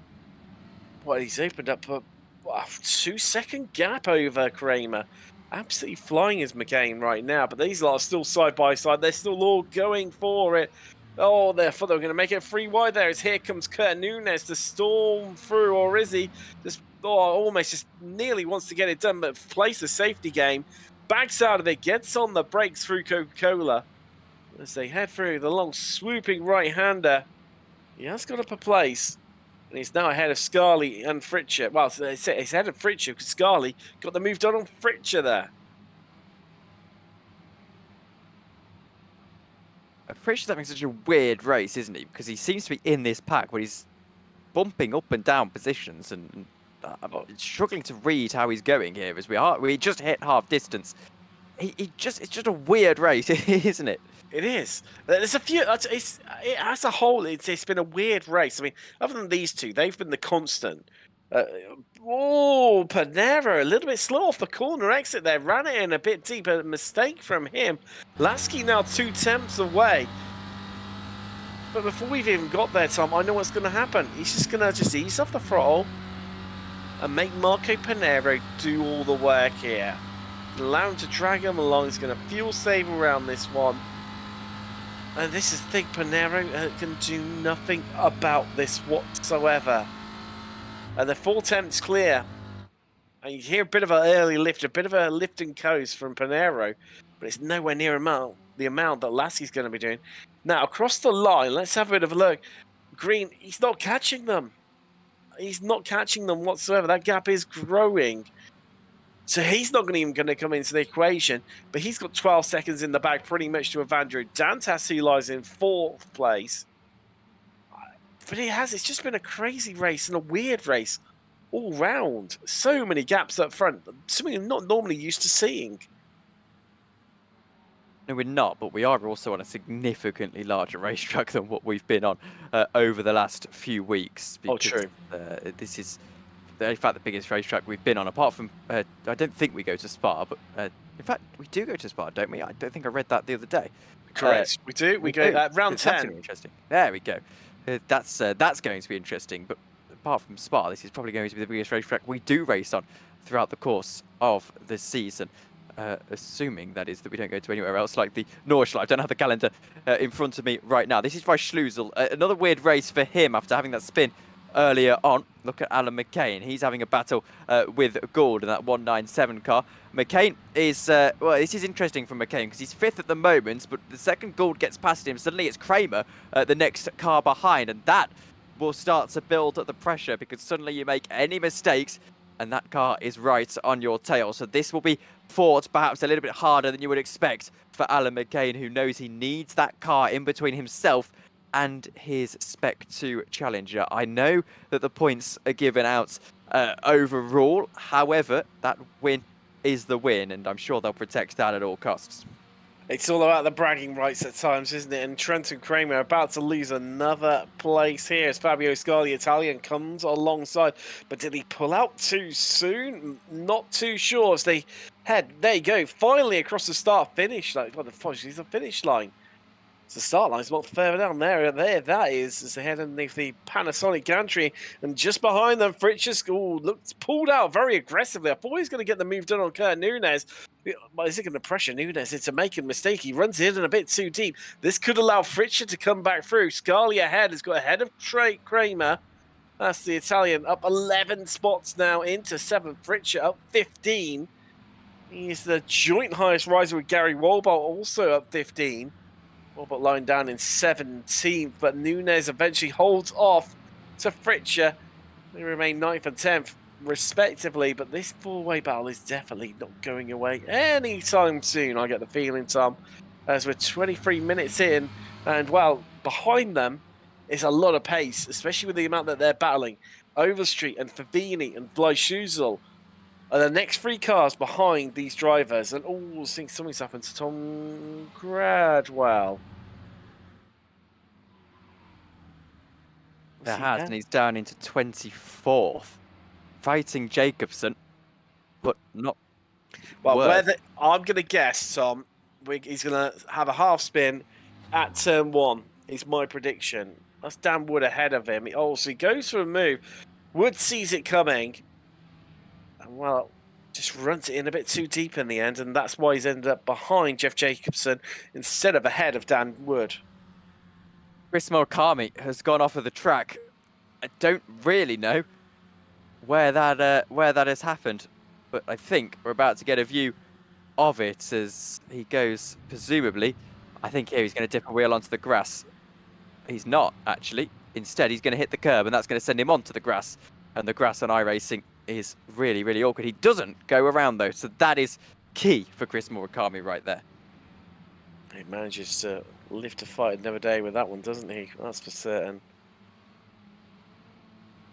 B: well, he's opened up a 2-second gap over Kramer. Absolutely flying is McCain right now. But these lot are still side by side. They're still all going for it. Oh, therefore they're going to make it free wide there. As here comes Kurt Nunes to storm through, or is he just almost just nearly wants to get it done, but plays the safety game, backs out of it, gets on the brakes through Coca-Cola as they head through the long swooping right-hander. He has got up a place, and he's now ahead of Scarlett and Fritscher. Well, he's ahead of Fritscher because Scarlett got the move done on Fritscher there.
C: Fritscher's having such a weird race, isn't he? Because he seems to be in this pack, but he's bumping up and down positions, and I'm struggling to read how he's going here. As we just hit half distance. It's just a weird race, isn't it?
B: It is. There's a few. As a whole, it's been a weird race. I mean, other than these two, they've been the constant. Panero a little bit slow off the corner exit there. Ran it in a bit deep. A mistake from him. Lasky now 2 tenths away. But before we've even got there, Tom, I know what's going to happen. He's just going to ease off the throttle and make Marco Panero do all the work here. allow him to drag him along. He's going to fuel save around this one. And this is the thing, Panero can do nothing about this whatsoever. And the full attempt's clear. And you hear a bit of an early lift, a bit of a lift and coast from Panero, but it's nowhere near the amount that Lassie's going to be doing. Now, across the line, let's have a bit of a look. Green, he's not catching them. He's not catching them whatsoever. That gap is growing. So he's not even going to come into the equation, but he's got 12 seconds in the bag pretty much to Evandro Dantas, who lies in 4th place. But it's just been a crazy race and a weird race all round. So many gaps up front, something I'm not normally used to seeing.
C: No, we're not, but we are also on a significantly larger racetrack than what we've been on over the last few weeks.
B: Because, true.
C: This is, in fact, the biggest racetrack we've been on, apart from, I don't think we go to Spa, but in fact, we do go to Spa, don't we? I don't think I read that the other day.
B: Correct. We do. We go at round 10.
C: That's interesting. There we go. That's going to be interesting, but apart from Spa, this is probably going to be the biggest racetrack we do race on throughout the course of the season. Assuming, that is, that we don't go to anywhere else like the Nordschleife. I don't have the calendar in front of me right now. This is by Schlusel. Another weird race for him after having that spin earlier on. Look at Alan McCain. He's having a battle with Gould in that 197 car. McCain is, well, this is interesting from McCain because he's 5th at the moment, but the second Gould gets past him, suddenly it's Kramer, the next car behind, and that will start to build the pressure because suddenly you make any mistakes and that car is right on your tail. So this will be fought perhaps a little bit harder than you would expect for Alan McCain, who knows he needs that car in between himself and his Spec 2 Challenger. I know that the points are given out overall. However, that win is the win, and I'm sure they'll protect that at all costs.
B: It's all about the bragging rights at times, isn't it? And Trenton Kramer about to lose another place here as Fabio Scar, the Italian, comes alongside. But did he pull out too soon? Not too sure as they head, there you go, finally across the start-finish line. What the fudge is the finish line? So the start line's not further down there. There, that is, as they head underneath the Panasonic gantry. And just behind them, Fritsch's looks pulled out very aggressively. I thought he was going to get the move done on Kurt Nunes. But is it going to pressure Nunes into making a mistake? He runs in a bit too deep. This could allow Fritzsche to come back through. Scalia ahead has got ahead of Kramer. That's the Italian up 11 spots now into 7th. Fritzsche up 15. He's the joint highest riser with Gary Wolbalt, also up 15. Wolbalt lying down in 17th, but Nunes eventually holds off to Fritzsche. They remain 9th and 10th, respectively, but this four-way battle is definitely not going away anytime soon, I get the feeling, Tom, as we're 23 minutes in, and, well, behind them is a lot of pace, especially with the amount that they're battling. Overstreet and Favini and Fleischusel are the next 3 cars behind these drivers, and I think something's happened to Tom Gradwell.
C: There has, and he's down into 24th, fighting Jacobson, but not.
B: Well, I'm going to guess, Tom, he's going to have a half spin at turn 1. Is my prediction. That's Dan Wood ahead of him. So he goes for a move. Wood sees it coming, and well, just runs it in a bit too deep in the end, and that's why he's ended up behind Jeff Jacobson instead of ahead of Dan Wood.
C: Chris Murakami has gone off of the track. I don't really know where that has happened, but I think we're about to get a view of it as he goes, presumably. I think here he's going to dip a wheel onto the grass. He's not, actually. Instead, he's going to hit the curb, and that's going to send him onto the grass. And the grass on iRacing is really, really awkward. He doesn't go around, though, so that is key for Chris Murakami right there.
B: He manages to live to fight another day with that one, doesn't he? That's for certain.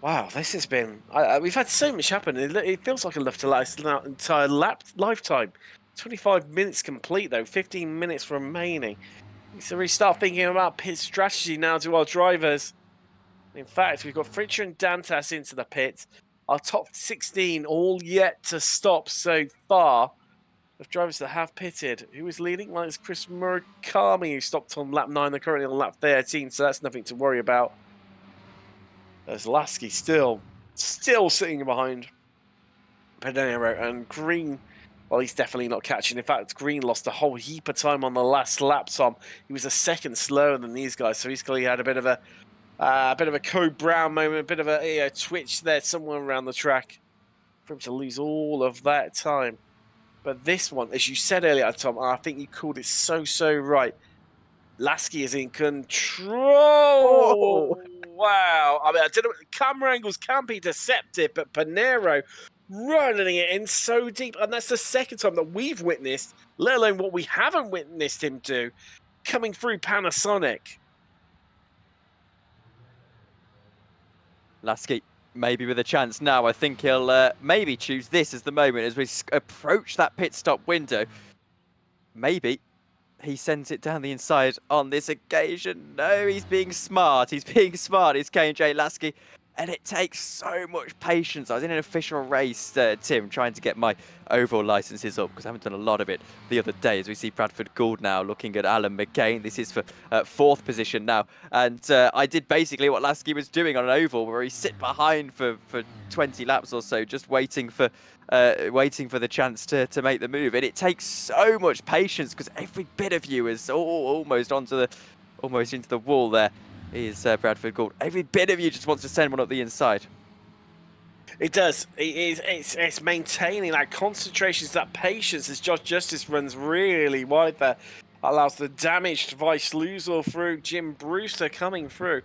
B: Wow, this has been... we've had so much happen. It feels like a left to last entire lifetime. 25 minutes complete, though. 15 minutes remaining. So we start thinking about pit strategy now to our drivers. In fact, we've got Fritzsche and Dantas into the pit. Our top 16 all yet to stop so far. Of drivers that have pitted. Who is leading? Well, it's Chris Murakami, who stopped on lap 9. They're currently on lap 13, so that's nothing to worry about. There's Lasky still sitting behind Panero, and Green Well, he's definitely not catching. In fact, Green lost a whole heap of time on the last lap, Tom. He was a second slower than these guys, so he's clearly had a bit of a Code Brown moment, a bit of a twitch there somewhere around the track for him to lose all of that time. But this one, as you said earlier, Tom, I think you called it so right. Lasky is in control. Wow. I mean, I don't know. Camera angles can be deceptive, but Panero running it in so deep. And that's the second time that we've witnessed, let alone what we haven't witnessed him do, coming through Panasonic.
C: Lasky, maybe with a chance now. I think he'll maybe choose this as the moment as we approach that pit stop window. Maybe he sends it down the inside on this occasion. No, he's being smart. He's being smart. It's K&J Lasky. And it takes so much patience. I was in an official race, Tim, trying to get my oval licenses up because I haven't done a lot of it the other day. As we see Bradford Gould now looking at Alan McCain. This is for 4th position now. And I did basically what Lasky was doing on an oval where he sit behind for 20 laps or so, just waiting for the chance to make the move. And it takes so much patience because every bit of you is almost into the wall there. Is Bradford Gould. Every bit of you just wants to send one up the inside.
B: It does. It's maintaining that concentration, that patience as Josh Justice runs really wide there. Allows the damaged Vice Luzor through. Jim Brewster coming through.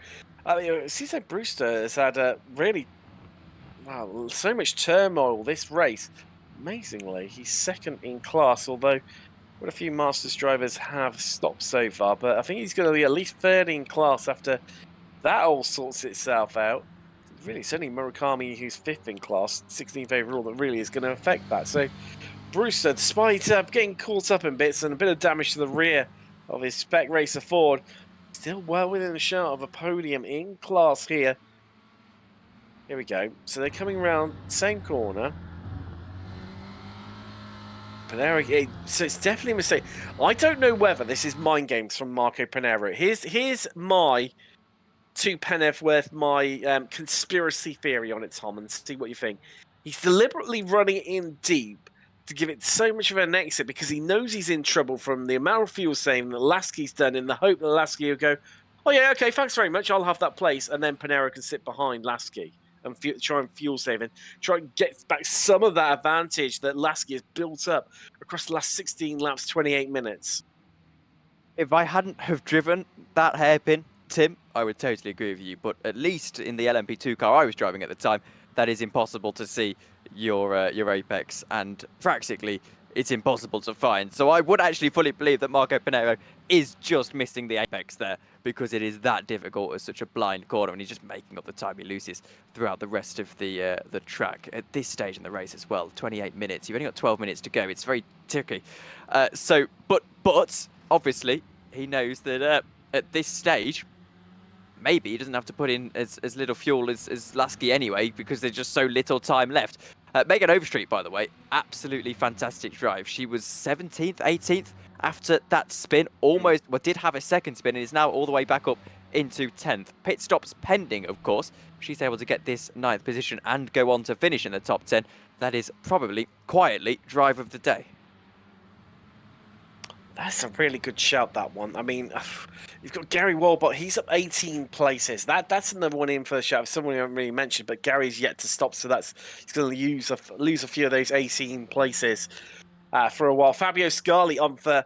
B: Cesar Brewster has had so much turmoil this race. Amazingly, he's second in class, although what a few Masters drivers have stopped so far, but I think he's going to be at least third in class after that all sorts itself out. Really, it's only Murakami who's 5th in class, 16th overall, that really is going to affect that. So Brewster, despite getting caught up in bits and a bit of damage to the rear of his Spec Racer Ford, still well within a shot of a podium in class here. Here we go. So they're coming around, same corner. Panero, so it's definitely a mistake. I don't know whether this is mind games from Marco Panero. Here's my 2 penneth worth, my conspiracy theory on it, Tom, and see what you think. He's deliberately running it in deep to give it so much of an exit because he knows he's in trouble from the amount of fuel saving that Lasky's done, in the hope that Lasky will go, oh yeah, okay, thanks very much, I'll have that place, and then Panero can sit behind Lasky and try and fuel save and try and get back some of that advantage that Lasky has built up across the last 16 laps, 28 minutes.
C: If I hadn't have driven that hairpin, Tim, I would totally agree with you. But at least in the LMP2 car I was driving at the time, that is impossible to see your apex, and practically it's impossible to find. So I would actually fully believe that Marco Panero is just missing the apex there because it is that difficult as such a blind corner, and he's just making up the time he loses throughout the rest of the track at this stage in the race as well. 28 minutes. You've only got 12 minutes to go. It's very tricky. But obviously he knows that at this stage, maybe he doesn't have to put in as little fuel as Lasky anyway, because there's just so little time left. Megan Overstreet, by the way, absolutely fantastic drive. She was 17th, 18th after that spin, almost, well, did have a second spin and is now all the way back up into 10th. Pit stops pending, of course. She's able to get this 9th position and go on to finish in the top 10. That is probably, quietly, drive of the day.
B: That's a really good shout, that one. I mean, you've got Gary Walbot. He's up 18 places. That's another one in for the shout. Someone we haven't really mentioned, but Gary's yet to stop, so he's going to lose a few of those 18 places for a while. Fabio Scali on for,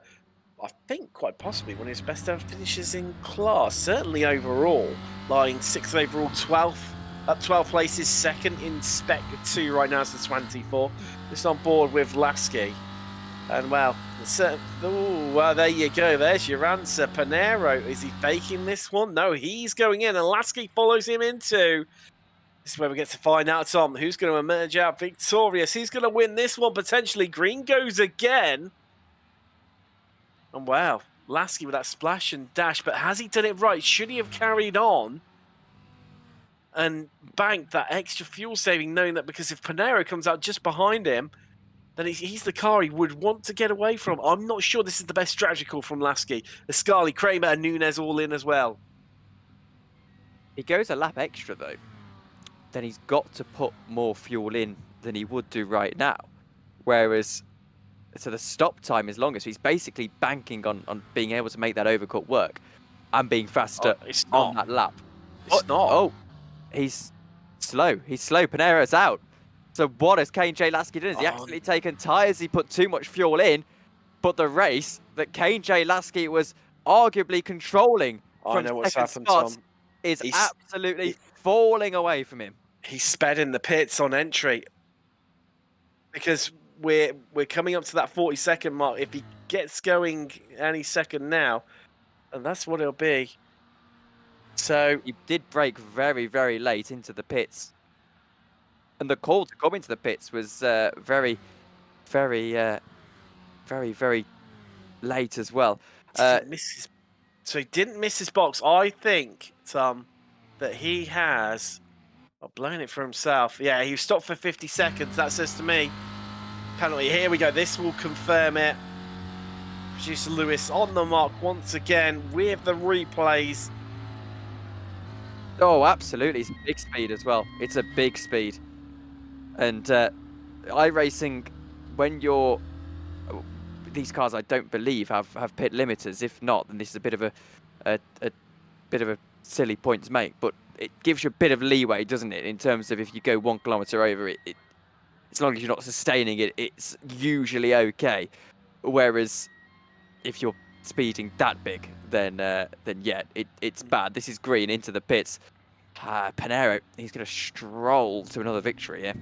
B: I think, quite possibly one of his best ever finishes in class. Certainly overall, lying 6th overall, 12th. Up 12 places, 2nd in Spec 2 right now, so 24. Just on board with Lasky. And well, there you go. There's your answer. Panero, is he faking this one? No, he's going in, and Lasky follows him into. This is where we get to find out, Tom, who's going to emerge out victorious. Who's going to win this one, potentially? Green goes again. And wow, Lasky with that splash and dash, but has he done it right? Should he have carried on and banked that extra fuel saving, knowing that because if Panero comes out just behind him, then he's the car he would want to get away from. I'm not sure this is the best strategy call from Lasky. Ascali, Kramer, and Nunez all in as well.
C: He goes a lap extra, though. Then he's got to put more fuel in than he would do right now. Whereas so the stop time is longer. So he's basically banking on being able to make that overcut work and being faster on that lap.
B: It's not.
C: Oh, he's slow. He's slow. Panero's out. So what has Kane J. Lasky done? Has he accidentally taken tyres? He put too much fuel in? But the race that Kane J. Lasky was arguably controlling from second spot is absolutely falling away from him.
B: He sped in the pits on entry because we're coming up to that 40-second mark. If he gets going any second now, and that's what it'll be. So
C: he did brake very, very late into the pits. And the call to come into the pits was very, very, very late as well.
B: So he didn't miss his box. I think, Tom, that he has blown it for himself. Yeah, he stopped for 50 seconds. That says to me, penalty. Here we go. This will confirm it. Producer Lewis on the mark once again with the replays.
C: Oh, absolutely. It's a big speed as well. It's a big speed. And iRacing, when you're... These cars, I don't believe, have pit limiters. If not, then this is a bit of a silly point to make. But it gives you a bit of leeway, doesn't it? In terms of if you go 1 kilometer over, as long as you're not sustaining it, it's usually okay. Whereas if you're speeding that big, then yeah, it's bad. This is green into the pits. Panero, he's going to stroll to another victory here.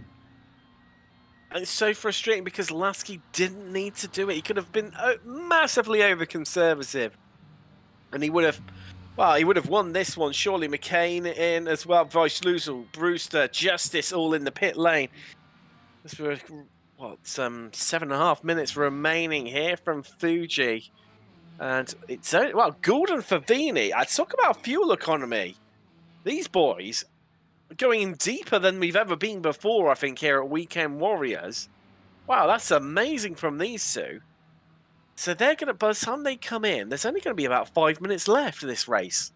B: And it's so frustrating because Lasky didn't need to do it. He could have been massively over-conservative. And he would have won this one. Surely McCain in as well. Vice Lusel, Brewster, Justice all in the pit lane. This was, what, 7.5 minutes remaining here from Fuji. And it's, well, Gould and Favini. I talk about fuel economy. These boys going in deeper than we've ever been before, I think, here at Weekend Warriors. Wow, that's amazing from these two. So they're going to, by the time they come in, there's only going to be about 5 minutes left of this race.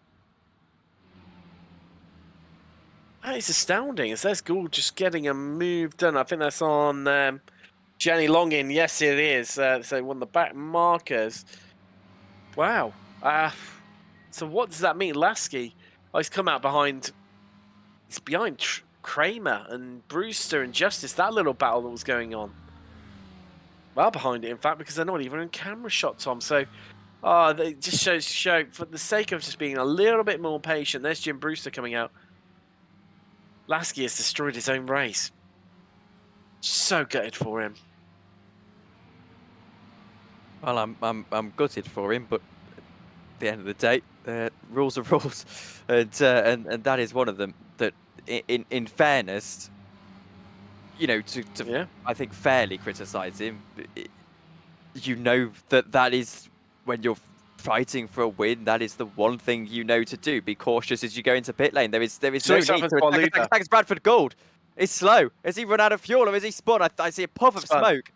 B: That is astounding. As there's Gould just getting a move done. I think that's on Jenny Longin. Yes, it is. So one of the back markers. Wow. So what does that mean? Lasky, he's come out behind... He's behind Kramer and Brewster and Justice, that little battle that was going on. Well behind it, in fact, because they're not even in camera shot, Tom. So, they just show for the sake of just being a little bit more patient. There's Jim Brewster coming out. Lasky has destroyed his own race. So gutted for him.
C: Well, I'm gutted for him, but at the end of the day, rules are rules, and that is one of them. That in fairness, you know, to I think fairly criticise him, you know that is when you're fighting for a win. That is the one thing you know to do. Be cautious as you go into pit lane. There is no need to attack Bradford Gould. It's slow. Has he run out of fuel or is he spun? I see a puff of smoke.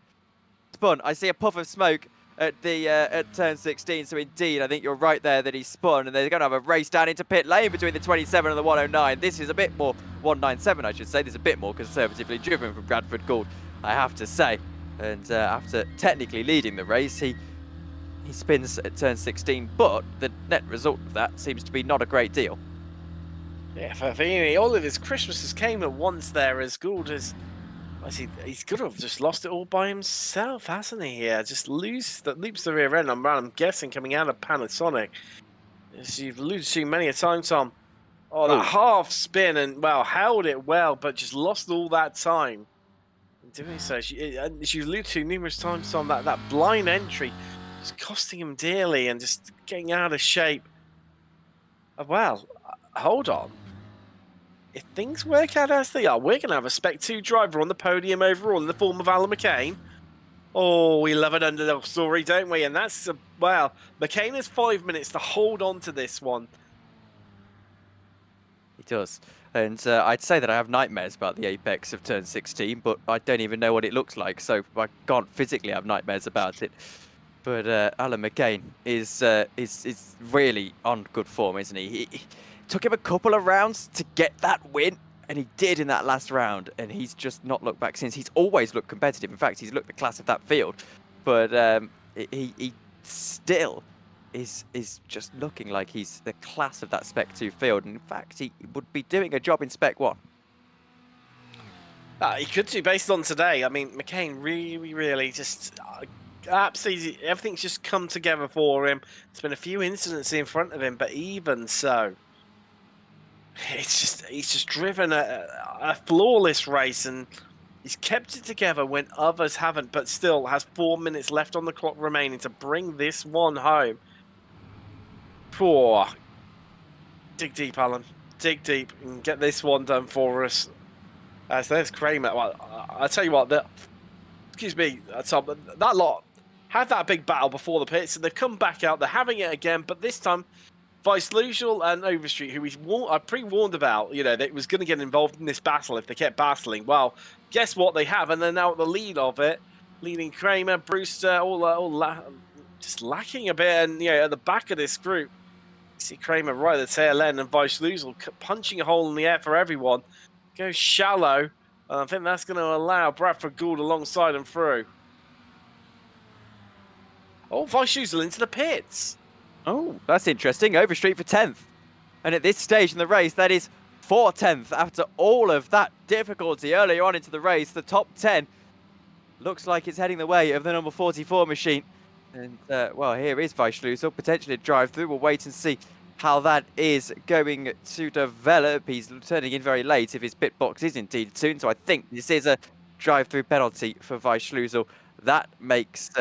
C: Spun. I see a puff of smoke at the at turn 16. So indeed, I think you're right there that he's spun, and they're going to have a race down into pit lane between the 27 and the 109. This is a bit more 197, I should say. This is a bit more conservatively driven from Bradford Gould, I have to say. And after technically leading the race, he spins at turn 16, but the net result of that seems to be not a great deal.
B: Yeah, Favini, all of his Christmases came at once there as Gould has... He's got to have just lost it all by himself, hasn't he? Here, just loops the rear end. I'm guessing coming out of Panasonic, as you've alluded to many a time, Tom. Oh, that half spin and held it well, but just lost all that time. In doing so, she alluded to numerous times, Tom. That blind entry, just costing him dearly and just getting out of shape. Well, hold on. If things work out as they are, we're going to have a Spec 2 driver on the podium overall in the form of Alan McCain. Oh, we love an underdog story, don't we? And that's, McCain has 5 minutes to hold on to this one.
C: He does. And I'd say that I have nightmares about the apex of turn 16, but I don't even know what it looks like, so I can't physically have nightmares about it. But Alan McCain is really on good form, isn't he? He took him a couple of rounds to get that win, and he did in that last round, and he's just not looked back since. He's always looked competitive. In fact, he's looked the class of that field. but he still is just looking like he's the class of that Spec 2 field. And in fact, he would be doing a job in Spec 1.
B: He could do based on today. I mean, McCain really just absolutely everything's just come together for him. There's been a few incidents in front of him, but even so, he's just driven a flawless race, and he's kept it together when others haven't. But still has 4 minutes left on the clock remaining to bring this one home. Poor. Dig deep, Alan. Dig deep and get this one done for us. As there's Kramer. Well, I'll tell you what, excuse me, Tom, that lot had that big battle before the pits, and they've come back out. They're having it again, but this time, Vice Lucial and Overstreet, who I pre-warned about, that it was going to get involved in this battle if they kept battling. Well, guess what? They have, and they're now at the lead of it, leading Kramer, Brewster, just lacking a bit, and at the back of this group, you see Kramer right at the tail end, and Vice Lucial punching a hole in the air for everyone. Goes shallow, and I think that's going to allow Bradford Gould alongside him through. Oh, Vice Lucial into the pits.
C: Oh, that's interesting. Overstreet for 10th. And at this stage in the race, that is 4/10th. After all of that difficulty earlier on into the race, the top 10 looks like it's heading the way of the number 44 machine. And, well, here is Vice Lucial, potentially a drive-through. We'll wait and see how that is going to develop. He's turning in very late if his pit box is indeed tuned. So I think this is a drive-through penalty for Vice Lucial. That makes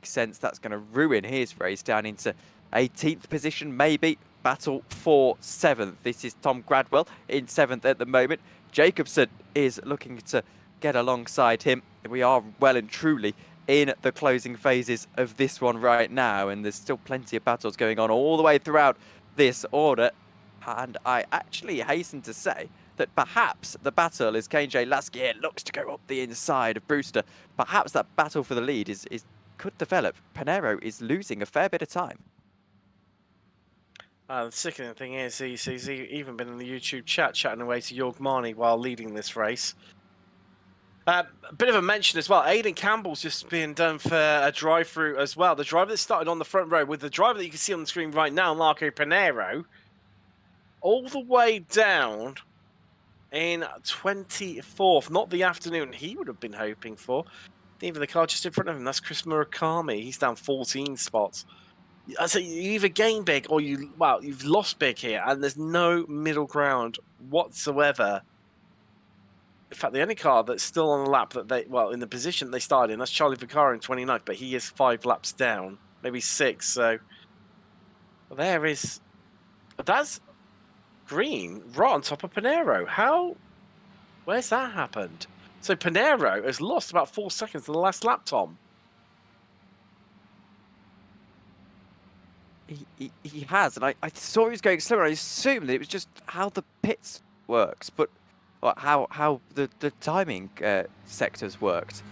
C: sense. That's going to ruin his race down into 18th position, maybe. Battle for 7th. This is Tom Gradwell in 7th at the moment. Jacobson is looking to get alongside him. We are well and truly in the closing phases of this one right now, and there's still plenty of battles going on all the way throughout this order. And I actually hasten to say that perhaps the battle, as KJ Lasky looks to go up the inside of Brewster, perhaps that battle for the lead could develop. Panero is losing a fair bit of time.
B: The sickening thing is, he's even been in the YouTube chat chatting away to Jorg Marnie while leading this race. A bit of a mention as well, Aidan Campbell's just been done for a drive-through as well. The driver that started on the front row with the driver that you can see on the screen right now, Marco Panero, all the way down in 24th. Not the afternoon he would have been hoping for. Even the car just in front of him, that's Chris Murakami. He's down 14 spots. So you either gain big or you've lost big here, and there's no middle ground whatsoever. In fact, the only car that's still on the lap in the position they started in, that's Charlie Vaccaro in 29th, but he is 5 laps down, maybe 6. So that's green right on top of Panero. Where's that happened? So Panero has lost about 4 seconds to the last lap, Tom.
C: He has, and I saw he was going slower. I assumed that it was just how the pits works, but how the timing sectors worked.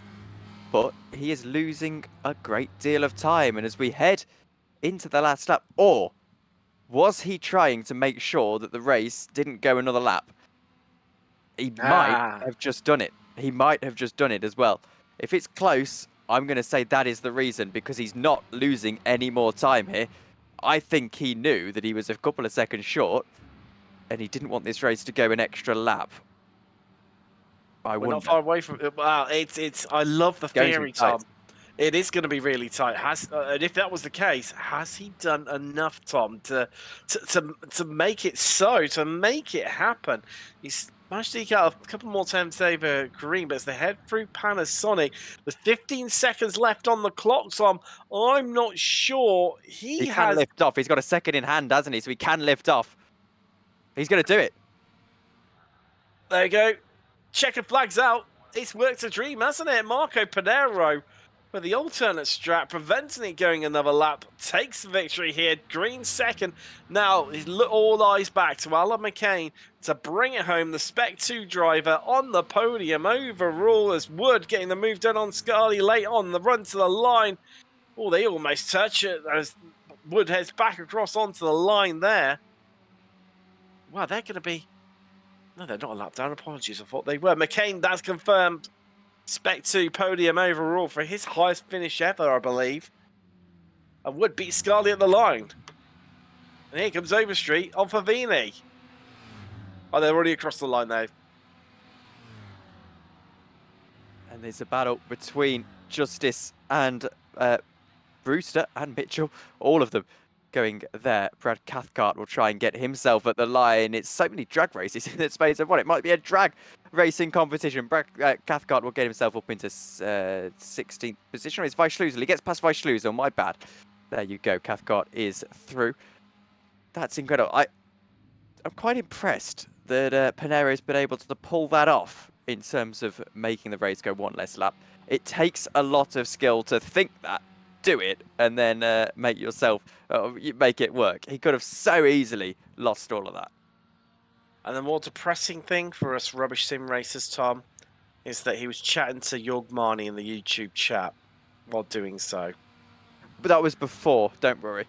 C: But he is losing a great deal of time, and as we head into the last lap, or was he trying to make sure that the race didn't go another lap? He might have just done it. He might have just done it as well. If it's close, I'm going to say that is the reason, because he's not losing any more time here. I think he knew that he was a couple of seconds short, and he didn't want this race to go an extra lap.
B: We're not far away from it. Wow, I love the theory, Tom. It is going to be really tight. And if that was the case, has he done enough, Tom, to make it so, to make it happen? He's managed to eke out a couple more times over green, but as they head through Panasonic, there's 15 seconds left on the clock, Tom. I'm not sure he
C: can lift off. He's got a second in hand, hasn't he? So he can lift off. He's going to do it.
B: There you go. Checker flags out. It's worked a dream, hasn't it? Marco Panero with the alternate strap, preventing it going another lap, takes the victory here. Green second. Now, all eyes back to Alan McCain to bring it home. The Spec 2 driver on the podium overall, as Wood getting the move done on Scully late on the run to the line. Oh, they almost touch it as Wood heads back across onto the line there. Wow, they're going to be... No, they're not a lap down. Apologies, I thought they were. McCain, that's confirmed. Spec 2 podium overall for his highest finish ever, I believe. And would beat Scarlett at the line. And here comes Overstreet on Favini. Oh, they're already across the line though.
C: And there's a battle between Justice and Brewster and Mitchell, all of them going there. Brad Cathcart will try and get himself at the line. It's so many drag races in the space of what it might be a drag racing competition. Brad Cathcart will get himself up into 16th position. It's Weisschlusel. He gets past Weisschlusel. My bad. There you go. Cathcart is through. That's incredible. I'm quite impressed that Panera has been able to pull that off in terms of making the race go one less lap. It takes a lot of skill to think that, do it, and then make it work. He could have so easily lost all of that.
B: And the more depressing thing for us rubbish sim racers, Tom, is that he was chatting to Yogmani in the YouTube chat while doing so.
C: But that was before, don't worry.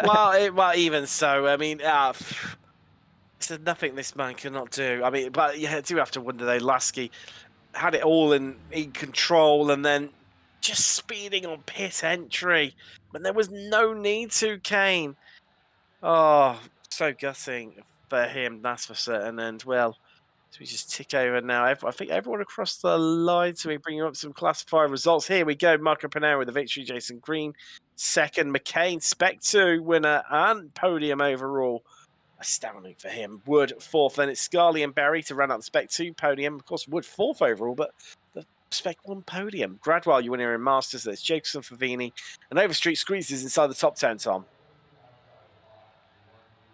B: well, even so, I mean, there's nothing this man cannot do. I mean, but yeah, I do have to wonder though, Lasky had it all in control and then just speeding on pit entry when there was no need to, Kane. Oh, so gutting for him, that's for certain. And well, so we just tick over now. I think everyone across the line. So we bring up some classifier results. Here we go. Marco Panera with the victory. Jason Green second. McCain, Spec 2 winner and podium overall. Astounding for him. Wood fourth. Then it's Scarlett and Berry to run out the Spec 2 podium. Of course, Wood fourth overall, but the Spec 1 podium. Gradwell, you winner in Masters. There's Jacobson, Favini, and Overstreet squeezes inside the top 10, Tom.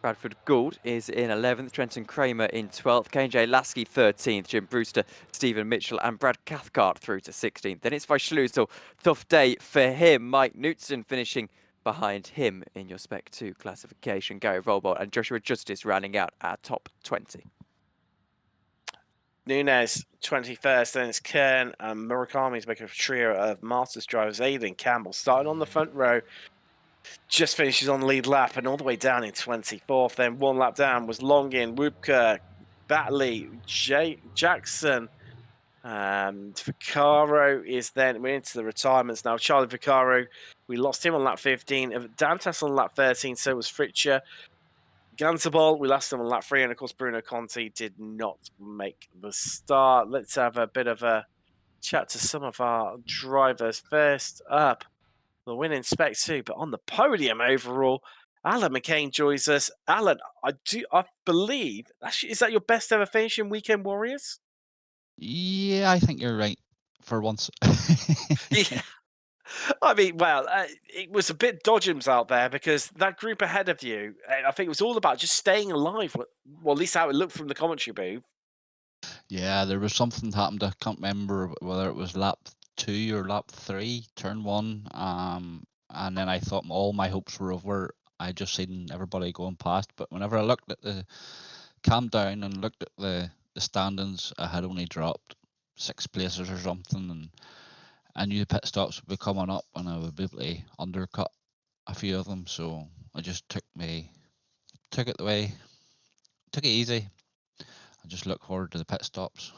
C: Bradford Gould is in 11th, Trenton Kramer in 12th, KJ Lasky 13th, Jim Brewster, Stephen Mitchell and Brad Cathcart through to 16th. Then it's Weisschlusel. Tough day for him. Mike Knutson finishing behind him in your Spec 2 classification. Gary Volbolt and Joshua Justice rounding out our top 20.
B: Nunez, 21st, then it's Kern and Murakami to make a trio of Masters drivers. Aidan Campbell starting on the front row. Just finishes on the lead lap and all the way down in 24th. Then one lap down was Longin, Whoopker, Batley, Jackson. Vaccaro is then, we're into the retirements now. Charlie Vaccaro, we lost him on lap 15. Dantas on lap 13, so was Fritcher. Ganserball, we lost him on lap 3. And of course, Bruno Conti did not make the start. Let's have a bit of a chat to some of our drivers. First up, the win in Spec 2, but on the podium overall, Alan McCain joins us. Alan, I believe, actually, is that your best ever finish in Weekend Warriors?
D: Yeah, I think you're right for once.
B: Yeah. I mean, well, it was a bit dodgems out there because that group ahead of you, I think it was all about just staying alive. Well, at least how it looked from the commentary booth.
D: Yeah, there was something happened. I can't remember whether it was lap 2 or lap 3, turn 1. And then I thought all my hopes were over. I just seen everybody going past. But whenever I looked at the calmed down and looked at the standings, I had only dropped 6 places or something, and I knew the pit stops would be coming up and I would be able to undercut a few of them. So I just took it easy. I just look forward to the pit stops.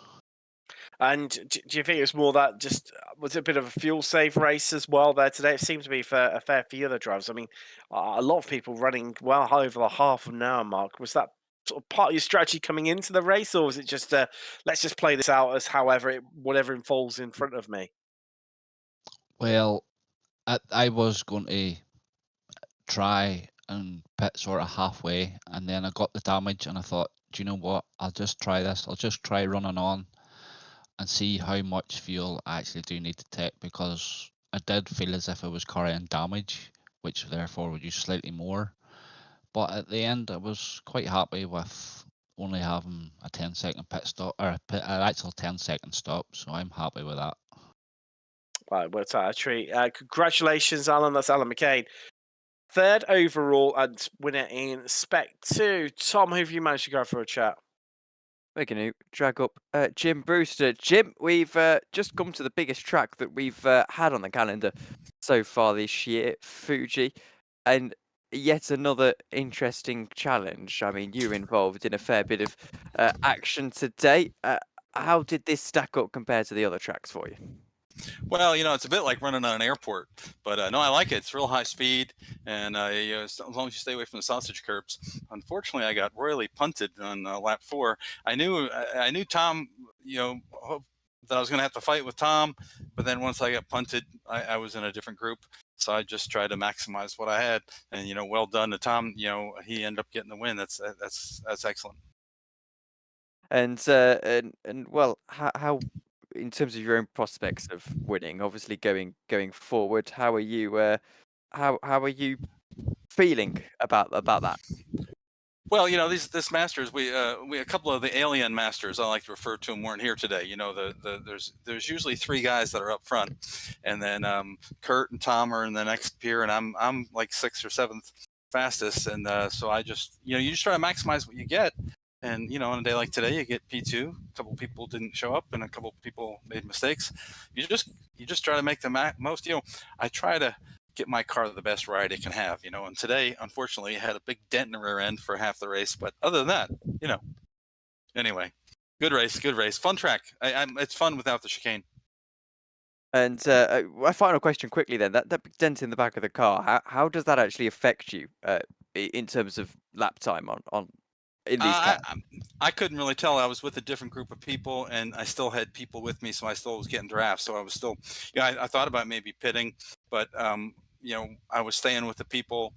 B: And do you think it was more that just was it a bit of a fuel save race as well there today? It seemed to be for a fair few other drivers. I mean, a lot of people running well over the half an hour mark. Was that sort of part of your strategy coming into the race, or was it just let's just play this out as whatever falls in front of me?
D: Well, I was going to try and pit sort of halfway, and then I got the damage, and I thought, do you know what? I'll just try this. I'll just try running on and see how much fuel I actually do need to take, because I did feel as if I was carrying damage, which therefore would use slightly more. But at the end, I was quite happy with only having a 10-second pit stop, or an actual 10-second stop, so I'm happy with that.
B: Right, worked out a treat. Congratulations, Alan. That's Alan McCain. Third overall and winner in Spec 2. Tom, who have you managed to go for a chat?
C: We're going to drag up Jim Brewster. Jim, we've just come to the biggest track that we've had on the calendar so far this year, Fuji, and yet another interesting challenge. I mean, you're involved in a fair bit of action today. how did this stack up compared to the other tracks for you?
E: Well, it's a bit like running on an airport, but no, I like it. It's real high speed, and as long as you stay away from the sausage curbs. Unfortunately, I got royally punted on lap 4. I knew Tom, that I was going to have to fight with Tom, but then once I got punted, I was in a different group, so I just tried to maximize what I had, and well done to Tom. He ended up getting the win. That's excellent.
C: And well, how in terms of your own prospects of winning, obviously going forward, how are you how are you feeling about that?
E: Well, this Masters, we a couple of the alien Masters, I like to refer to them, weren't here today. There's usually 3 guys that are up front, and then Kurt and Tom are in the next pier, and I'm like 6th or 7th fastest, and so I just you just try to maximize what you get, and on a day like today you get P2. A couple people didn't show up, and a couple people made mistakes. You just try to make the most. I try to get my car the best ride it can have, and today, unfortunately, it had a big dent in the rear end for half the race, but other than that, anyway, good race, fun track. It's fun without the chicane.
C: And a final question quickly then, that big dent in the back of the car, how does that actually affect you in terms of lap time on in these cars?
E: I couldn't really tell. I was with a different group of people, and I still had people with me, so I still was getting drafts. So I was still, I thought about maybe pitting, but I was staying with the people,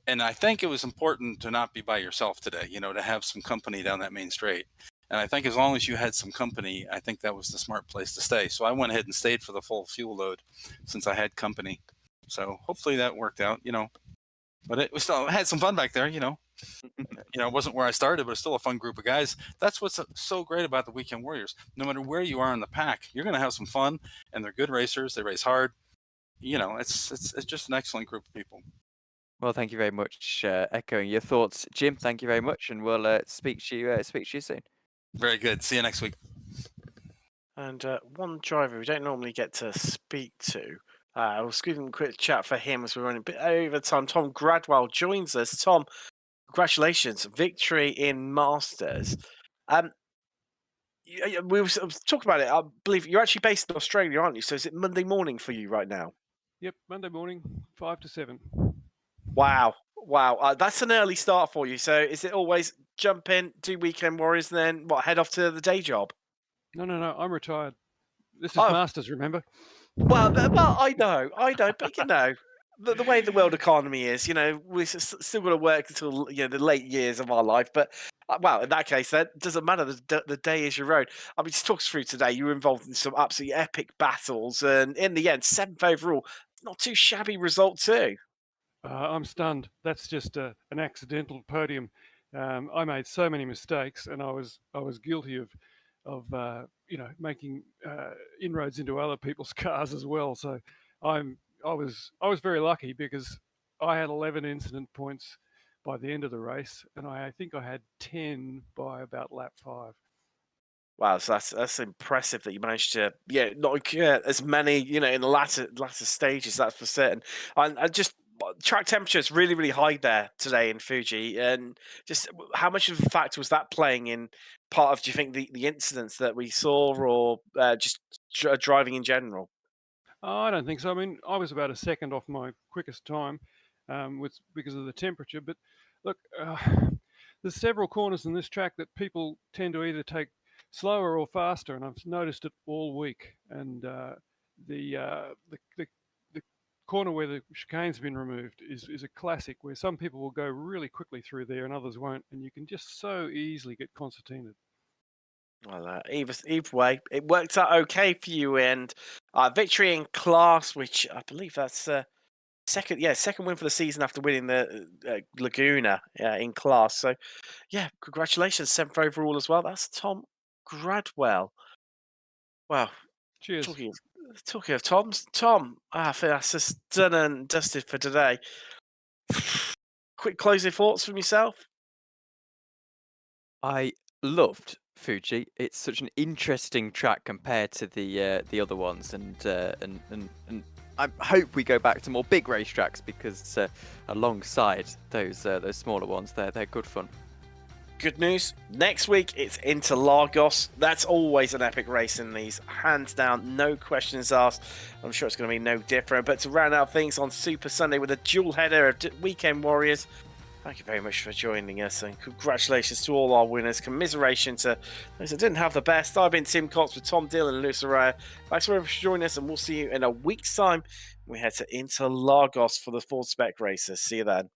E: and I think it was important to not be by yourself today. To have some company down that main straight. And I think as long as you had some company, I think that was the smart place to stay. So I went ahead and stayed for the full fuel load since I had company. So hopefully that worked out. But it was still, I had some fun back there. It wasn't where I started, but it's still a fun group of guys. That's what's so great about the Weekend Warriors. No matter where you are in the pack, you're going to have some fun, and they're good racers. They race hard. It's just an excellent group of people.
C: Well, thank you very much. Echoing your thoughts, Jim. Thank you very much, and we'll speak to you soon.
E: Very good. See you next week.
B: And one driver we don't normally get to speak to. I was giving a quick chat for him as we're running a bit over time. Tom Gradwell joins us. Tom, congratulations, victory in Masters. We were talking about it. I believe you're actually based in Australia, aren't you? So is it Monday morning for you right now?
F: Yep, Monday morning, 5 to 7.
B: Wow. That's an early start for you. So is it always jump in, do Weekend Warriors, and then head off to the day job?
F: No, I'm retired. This is Masters, remember?
B: Well, I know, but the way the world economy is, we're still got to work until the late years of our life. But in that case, that doesn't matter. The day is your own. I mean, just talk us through today. You were involved in some absolutely epic battles, and in the end, 7th overall. Not too shabby result too.
F: I'm stunned. That's just an accidental podium. I made so many mistakes, and I was guilty of making inroads into other people's cars as well. So I was very lucky because I had 11 incident points by the end of the race, and I think I had 10 by about lap 5.
B: Wow, so that's impressive that you managed to not get as many in the latter stages. That's for certain. And just track temperature is really, really high there today in Fuji, and just how much of a factor was that playing in part of, do you think, the incidents that we saw, or just driving in general?
F: I don't think so. I mean, I was about a second off my quickest time because of the temperature. But look, there's several corners in this track that people tend to either take slower or faster, and I've noticed it all week. And the corner where the chicane's been removed is a classic, where some people will go really quickly through there and others won't, and you can just so easily get concertinaed.
B: Well, either way, it worked out okay for you, and victory in class, which I believe that's second win for the season after winning the Laguna in class. So, congratulations, 7th overall as well. That's Tom Gradwell. Wow.
F: Cheers.
B: Talking of Tom, I think that's just done and dusted for today. Quick closing thoughts from yourself?
C: I loved Fuji. It's such an interesting track compared to the other ones, and I hope we go back to more big racetracks because alongside those smaller ones, they're good fun.
B: Good news. Next week, it's Interlagos. That's always an epic race in these. Hands down, no questions asked. I'm sure it's going to be no different. But to round out things on Super Sunday with a dual header of Weekend Warriors, thank you very much for joining us. And congratulations to all our winners. Commiseration to those that didn't have the best. I've been Tim Cox with Tom Dillon and Lewis Araya. Thanks very much for joining us. And we'll see you in a week's time. We head to Interlagos for the Ford Spec races. See you then.